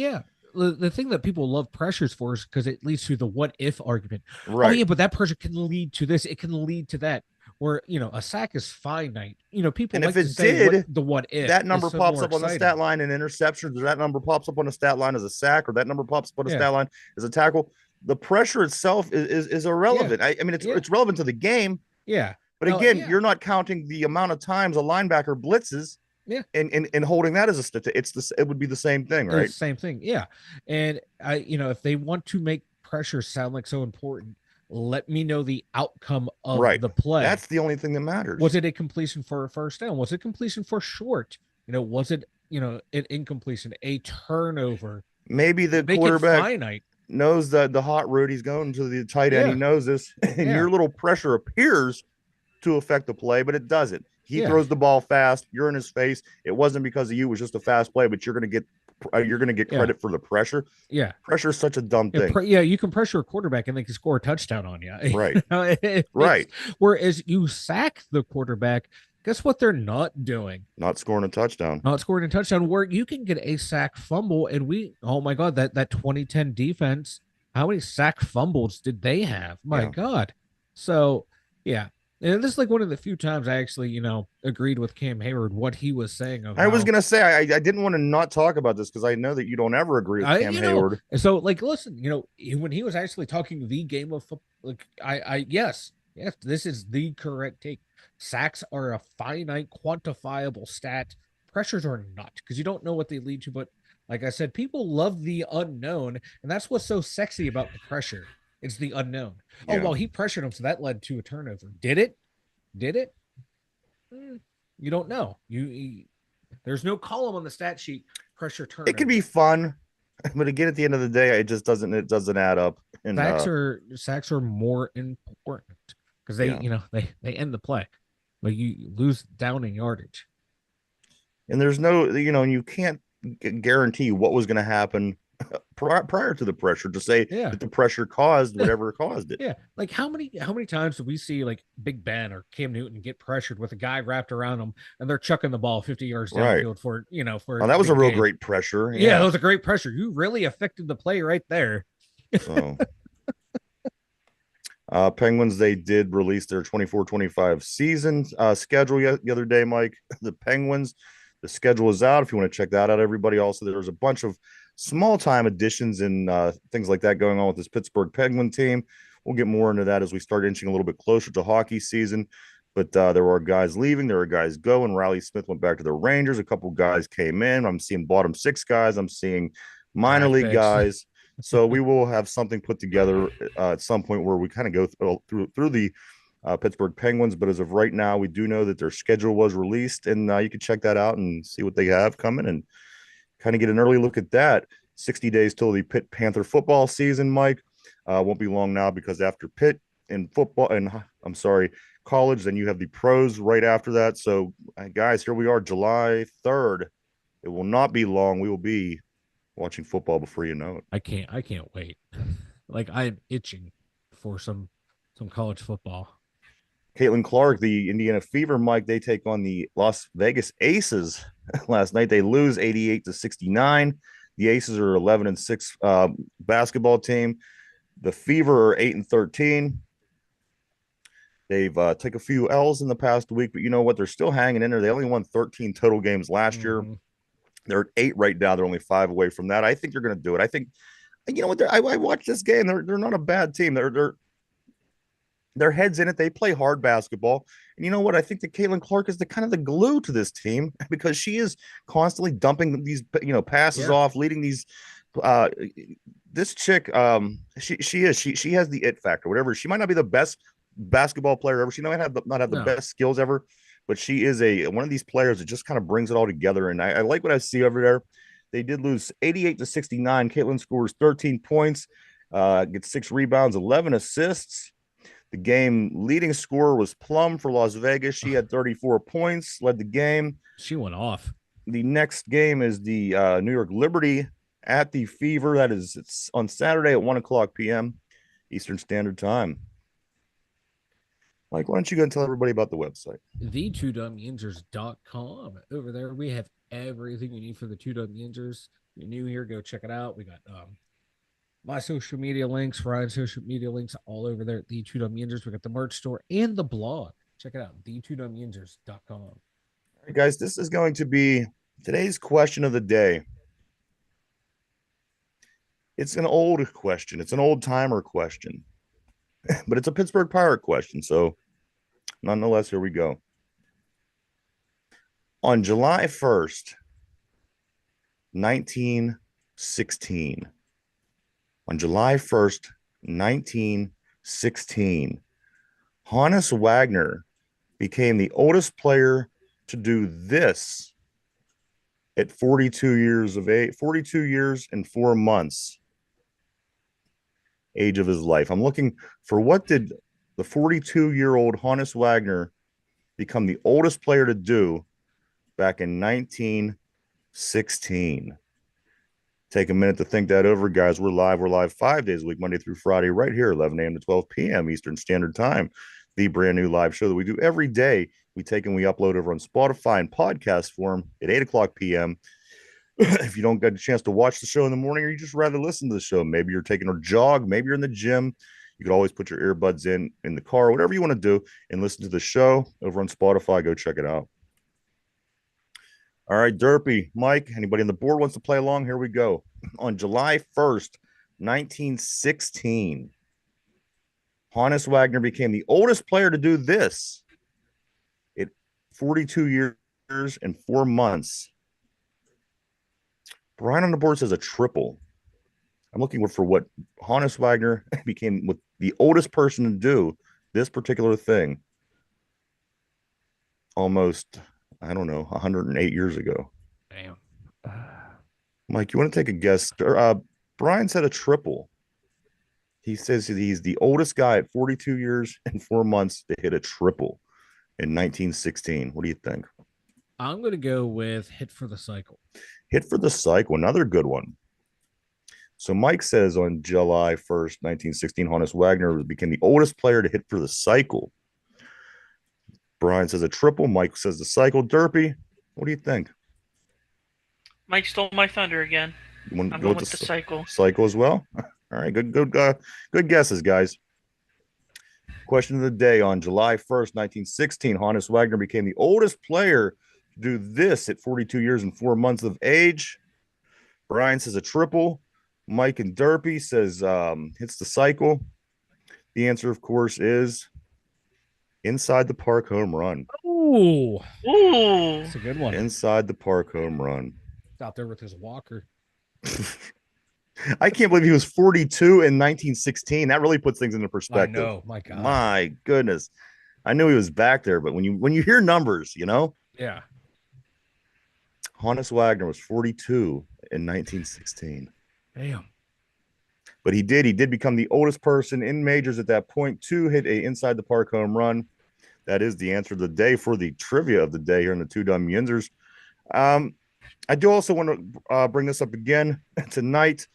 the thing that people love pressures for is because it leads to the what if argument. Right. Oh yeah, but that pressure can lead to this. It can lead to that. Where a sack is finite. People and like if to it say did, the what if that number pops up on the stat line in interceptions, or that number pops up on a stat line as a sack, or that number pops up on a stat line as a tackle. The pressure itself is irrelevant. I mean, it's relevant to the game. Yeah. But again, you're not counting the amount of times a linebacker blitzes. Yeah. And holding that as a statistic, it would be the same thing, right? Same thing. Yeah. And if they want to make pressure sound like so important, let me know the outcome of the play. That's the only thing that matters. Was it a completion for a first down? Was it completion for short? Was it, an incompletion, a turnover? Maybe the quarterback knows that the hot route, he's going to the tight end. He knows this, and your little pressure appears to affect the play, but it doesn't. He throws the ball fast. You're in his face. It wasn't because of you. It was just a fast play, but you're going to get credit for the pressure. Yeah. Pressure is such a dumb thing. You can pressure a quarterback and they can score a touchdown on you. Right. Right. Whereas you sack the quarterback, guess what they're not doing? Not scoring a touchdown. Where you can get a sack fumble. And oh my God, that 2010 defense, how many sack fumbles did they have? My God. So, yeah. And this is like one of the few times I actually, agreed with Cam Hayward, what he was saying. I was going to say, I didn't want to not talk about this because I know that you don't ever agree with Cam Hayward. So, listen, when he was actually talking the game of football, yes, this is the correct take. Sacks are a finite, quantifiable stat. Pressures are not, because you don't know what they lead to. But like I said, people love the unknown, and that's what's so sexy about the pressure. It's the unknown. Oh, well, he pressured him, so that led to a turnover. Did it? You don't know. There's no column on the stat sheet. Pressure turnover. It can be fun, but again, at the end of the day, it just doesn't add up. And sacks are more important because they end the play, but you lose down in yardage. And there's no, and you can't guarantee what was going to happen prior to the pressure to say that the pressure caused whatever caused it. Yeah. Like how many times do we see like Big Ben or Cam Newton get pressured with a guy wrapped around them and they're chucking the ball 50 yards downfield for that was a real great pressure. Yeah, that was a great pressure. You really affected the play right there. So Penguins, they did release their 24-25 season schedule the other day, Mike. The Penguins, the schedule is out if you want to check that out, everybody. Also, there's a bunch of small time additions and things like that going on with this Pittsburgh Penguin team. We'll get more into that as we start inching a little bit closer to hockey season. But there are guys leaving. There are guys going. Riley Smith went back to the Rangers. A couple guys came in. I'm seeing bottom six guys. I'm seeing minor league guys. So we will have something put together at some point where we kind of go through the Pittsburgh Penguins. But as of right now, we do know that their schedule was released, and you can check that out and see what they have coming and kind of get an early look at that. 60 days till the Pitt Panther football season, Mike. Won't be long now because after Pitt and football, and I'm sorry, college, then you have the pros right after that. So, guys, here we are, July 3rd. It will not be long. We will be watching football before you know it. I can't wait. Like I'm itching for some college football. Caitlin Clark, the Indiana Fever, Mike, they take on the Las Vegas Aces last night. They lose 88-69. The Aces are 11-6 basketball team. The Fever are 8-13. They've taken a few L's in the past week, but you know what? They're still hanging in there. They only won 13 total games last year. They're at 8 right now. They're only 5 away from that. I think they're going to do it. I think, you know what? I watched this game. They're not a bad team. Their heads in it. They play hard basketball. And you know what? I think that Caitlin Clark is the kind of the glue to this team because she is constantly dumping these, passes off, leading these. This chick, she has the it factor. Whatever. She might not be the best basketball player ever. She might not have the best skills ever, but she is one of these players that just kind of brings it all together. And I like what I see over there. They did lose 88-69. Caitlin scores 13 points, gets 6 rebounds, 11 assists. The game leading scorer was Plum for Las Vegas. She had 34 points, led the game. She went off. The next game is the New York Liberty at the Fever. It's on Saturday at 1:00 p.m. Eastern Standard Time. Mike, why don't you go and tell everybody about the website? The2dumbyinjures.com. Over there, we have everything you need for the 2dumbyinjures. You're new here, go check it out. We got my social media links, Ryan's social media links, all over there at the2dumbyinjures. We got the merch store and the blog. Check it out, the2dumbyinjures.com. All right, guys, this is going to be today's question of the day. It's an old question. It's an old timer question, but it's a Pittsburgh Pirate question. So nonetheless, here we go. On July 1st, 1916, on July 1st, 1916, Hannes Wagner became the oldest player to do this at 42 years of age, 42 years and 4 months age of his life. I'm looking for what did the 42-year-old Hannes Wagner become the oldest player to do back in 1916. Take a minute to think that over, guys. We're live 5 days a week, Monday through Friday, right here, 11 a.m. to 12 p.m. Eastern Standard Time. The brand new live show that we do every day. We take and we upload over on Spotify in podcast form at 8:00 p.m. If you don't get a chance to watch the show in the morning, or you just rather listen to the show, maybe you're taking a jog, maybe you're in the gym, you could always put your earbuds in the car, whatever you want to do, and listen to the show over on Spotify. Go check it out. All right, Derpy, Mike, anybody on the board wants to play along? Here we go. On July 1st, 1916, Hannes Wagner became the oldest player to do this at 42 years and 4 months. Brian on the board says a triple. I'm looking for what Hannes Wagner became with the oldest person to do this particular thing almost, I don't know, 108 years ago. Damn. Mike, you want to take a guess? Brian said a triple. He says he's the oldest guy at 42 years and 4 months to hit a triple in 1916. What do you think? I'm going to go with hit for the cycle. Hit for the cycle, another good one. So Mike says on July 1st, 1916, Hannes Wagner became the oldest player to hit for the cycle. Brian says a triple. Mike says the cycle. Derpy, what do you think? Mike stole my thunder again. You want to I'm go going with with the cycle. Cycle as well? All right, good guesses, guys. Question of the day. On July 1st, 1916, Hannes Wagner became the oldest player to do this at 42 years and 4 months of age. Brian says a triple. Mike and Derpy says hits the cycle. The answer, of course, is inside the park home run. Ooh, Ooh. that's a good one. Inside the park home run. Out there with his walker. I can't believe he was 42 in 1916. That really puts things into perspective. I know, my God. My goodness. I knew he was back there, but when you hear numbers, Yeah. Hannes Wagner was 42 in 1916. Damn. But he did become the oldest person in majors at that point to hit a inside the park home run. That is the answer of the day for the trivia of the day here in the Two Dumb Yinzers. I do also want to bring this up again tonight.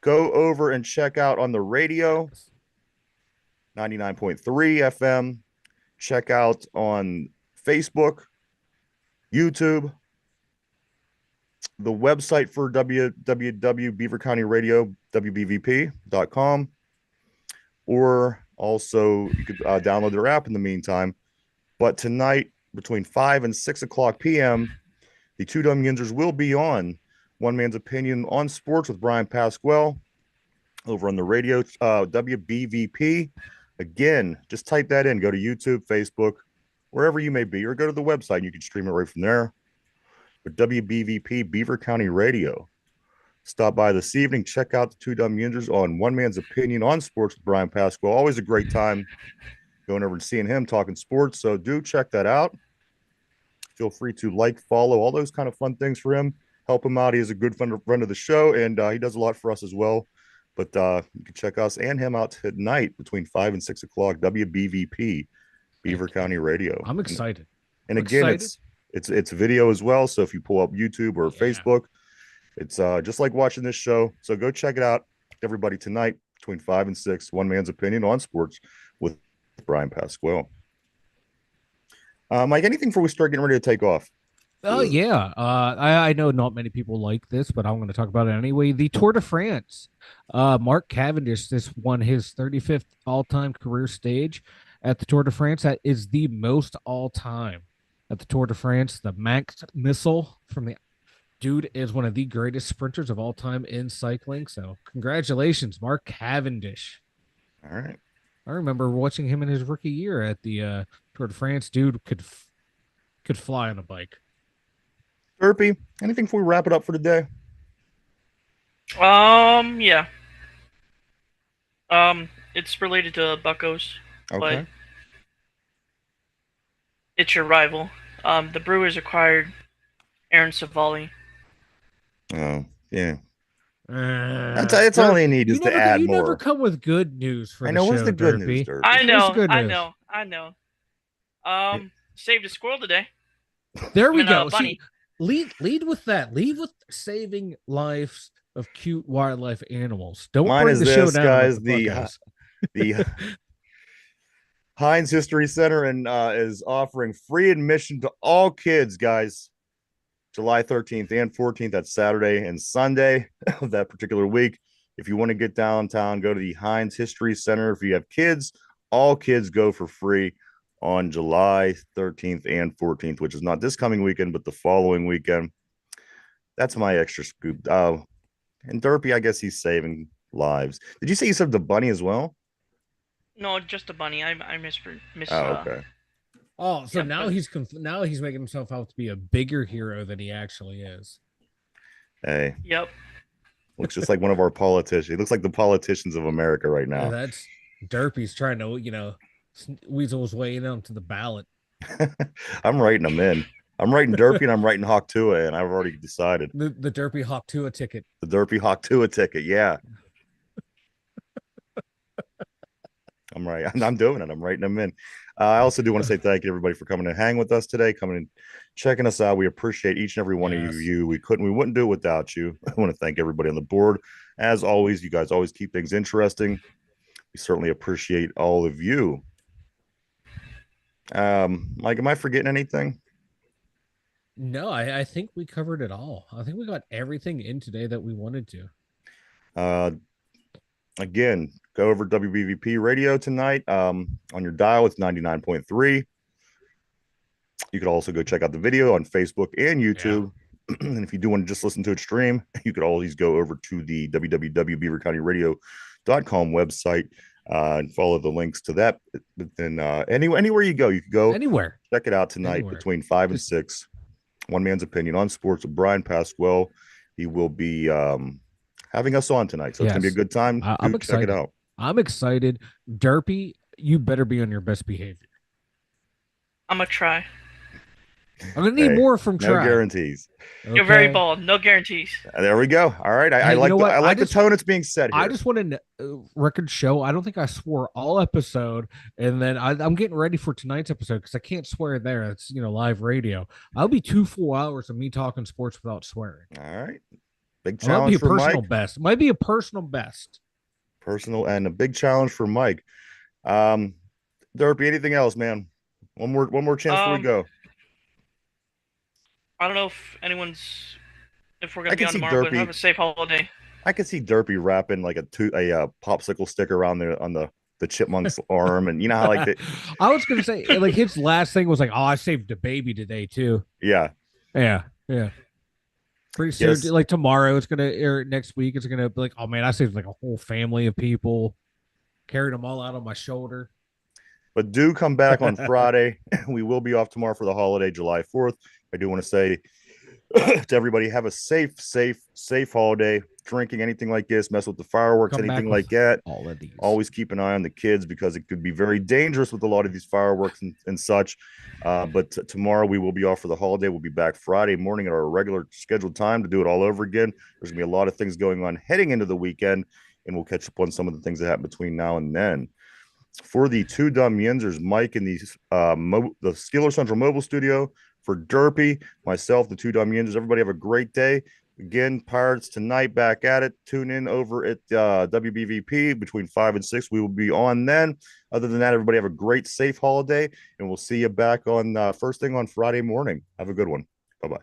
Go over and check out on the radio, 99.3 FM. Check out on Facebook, YouTube, the website for www Beaver County Radio, WBVP.com, or also you could download their app in the meantime. But tonight, between 5 and 6 o'clock p.m., the Two Dumb Yinzers will be on One Man's Opinion on Sports with Brian Pasquale over on the radio, WBVP. Again, just type that in. Go to YouTube, Facebook, wherever you may be, or go to the website and you can stream it right from there. But WBVP, Beaver County Radio. Stop by this evening. Check out the Two Dumb Yinzers on One Man's Opinion on Sports with Brian Pasquale. Always a great time going over and seeing him talking sports. So do check that out. Feel free to like, follow, all those kind of fun things for him. Help him out. He is a good friend of the show, and he does a lot for us as well. But you can check us and him out tonight between 5 and 6 o'clock, WBVP, Beaver County Radio. I'm excited. And again, it's video as well. So if you pull up YouTube or Facebook, it's just like watching this show. So go check it out, everybody, tonight between 5 and 6. One Man's Opinion on Sports with Brian Pasquale. Mike, anything before we start getting ready to take off? Oh, yeah. I know not many people like this, but I'm going to talk about it anyway. The Tour de France. Mark Cavendish just won his 35th all-time career stage at the Tour de France. That is the most all-time at the Tour de France. The Max missile from the dude is one of the greatest sprinters of all time in cycling. So congratulations, Mark Cavendish. All right. I remember watching him in his rookie year at the Tour de France. Dude could fly on a bike. Derpy, anything before we wrap it up for today? Yeah. It's related to Buccos, Okay. but it's your rival. The Brewers acquired Aaron Savali. Oh, yeah. That's all they need is to add more. You never come with good news for I know. the What's show, the good Derpy. news, Derpy? I know. good I news? know. I know. Saved a squirrel today. There we And, go. bunny. See, lead with that. Lead with saving lives of cute wildlife animals. Don't Mine bring is the show this, down. guys. with the Buccos. The Heinz History Center and is offering free admission to all kids, guys. July 13th and 14th, that's Saturday and Sunday of that particular week. If you want to get downtown, go to the Heinz History Center. If you have kids, all kids go for free on July 13th and 14th, which is not this coming weekend, but the following weekend. That's my extra scoop. And Derpy, I guess he's saving lives. Did you say you saved the bunny as well? No, just a bunny. I miss. Okay. Oh, so Yeah, now but- he's making himself out to be a bigger hero than he actually is. Hey, Yep. looks just like one of our politicians. He looks like the politicians of America right Yeah, now. that's Derpy's trying to, weasel his way in onto the ballot. I'm writing them in. I'm writing Derpy and I'm writing Hawk Tua, and I've already decided The Derpy Hawk Tua ticket. the Derpy Hawk Tua ticket. Yeah, I'm right. I'm doing it. I'm writing them in. I also do want to say thank you everybody for coming and hang with us today, coming and checking us out. We appreciate each and every one Yes. of you. We wouldn't do it without you. I want to thank everybody on the board. As always, you guys always keep things interesting. We certainly appreciate all of you. Mike, am I forgetting anything? No, I think we covered it all. I think we got everything in today that we wanted to. Again, go over WBVP radio tonight. On your dial, it's 99.3. You could also go check out the video on Facebook and YouTube. And if you do want to just listen to it stream, you could always go over to the www.beavercountyradio.com website and follow the links to that. But then anywhere you go, you could go Anywhere. check it out tonight Anywhere. between 5 and 6. One Man's Opinion on Sports with Brian Pasquale. He will be having us on tonight. So it's going to be a good time. I'm Do check it excited. out. I'm excited. Derpy, you better be on your best behavior. I'm gonna try. I'm gonna need Hey, more from no Trey. guarantees. You're very Okay. bold. No guarantees. There we go. All right. Hey, you know what? I like the tone it's being set here. I just want to record show. I don't think I swore all episode, and then I'm getting ready for tonight's episode because I can't swear there. It's live radio. I'll be 2 full hours of me talking sports without swearing. All right. Big Well, that'll be challenge a for personal Mike. best. Might be a personal best. Personal and a big challenge for Mike. Derpy, anything else, man? One more chance before we go. I don't know if we're I gonna be can on see tomorrow, but Derpy. have a safe holiday. I could see Derpy wrapping like a popsicle stick around on the chipmunk's arm, and you know how like the I was gonna say like his last thing was like, "Oh, I saved a baby today too." yeah. Yeah. Pretty soon, Yes. like tomorrow, it's gonna air. Next week, it's gonna be like, "Oh man, I saved like a whole family of people, carried them all out on my shoulder." But do come back on Friday. We will be off tomorrow for the holiday, July 4th. I do want to say to everybody, have a safe holiday. Drinking anything like this, mess with the fireworks, Come back anything with like that. all of these. Always keep an eye on the kids because it could be very dangerous with a lot of these fireworks and such. But tomorrow we will be off for the holiday. We'll be back Friday morning at our regular scheduled time to do it all over again. There's gonna be a lot of things going on heading into the weekend, and we'll catch up on some of the things that happen between now and then. For the two dumb yinzers, Mike in the Skiller Central Mobile Studio. For Derpy, myself, the two dumb yinzers. Everybody have a great day. Again, Pirates tonight back at it. Tune in over at WBVP between 5 and 6. We will be on then. Other than that, everybody have a great, safe holiday, and we'll see you back on first thing on Friday morning. Have a good one. Bye-bye.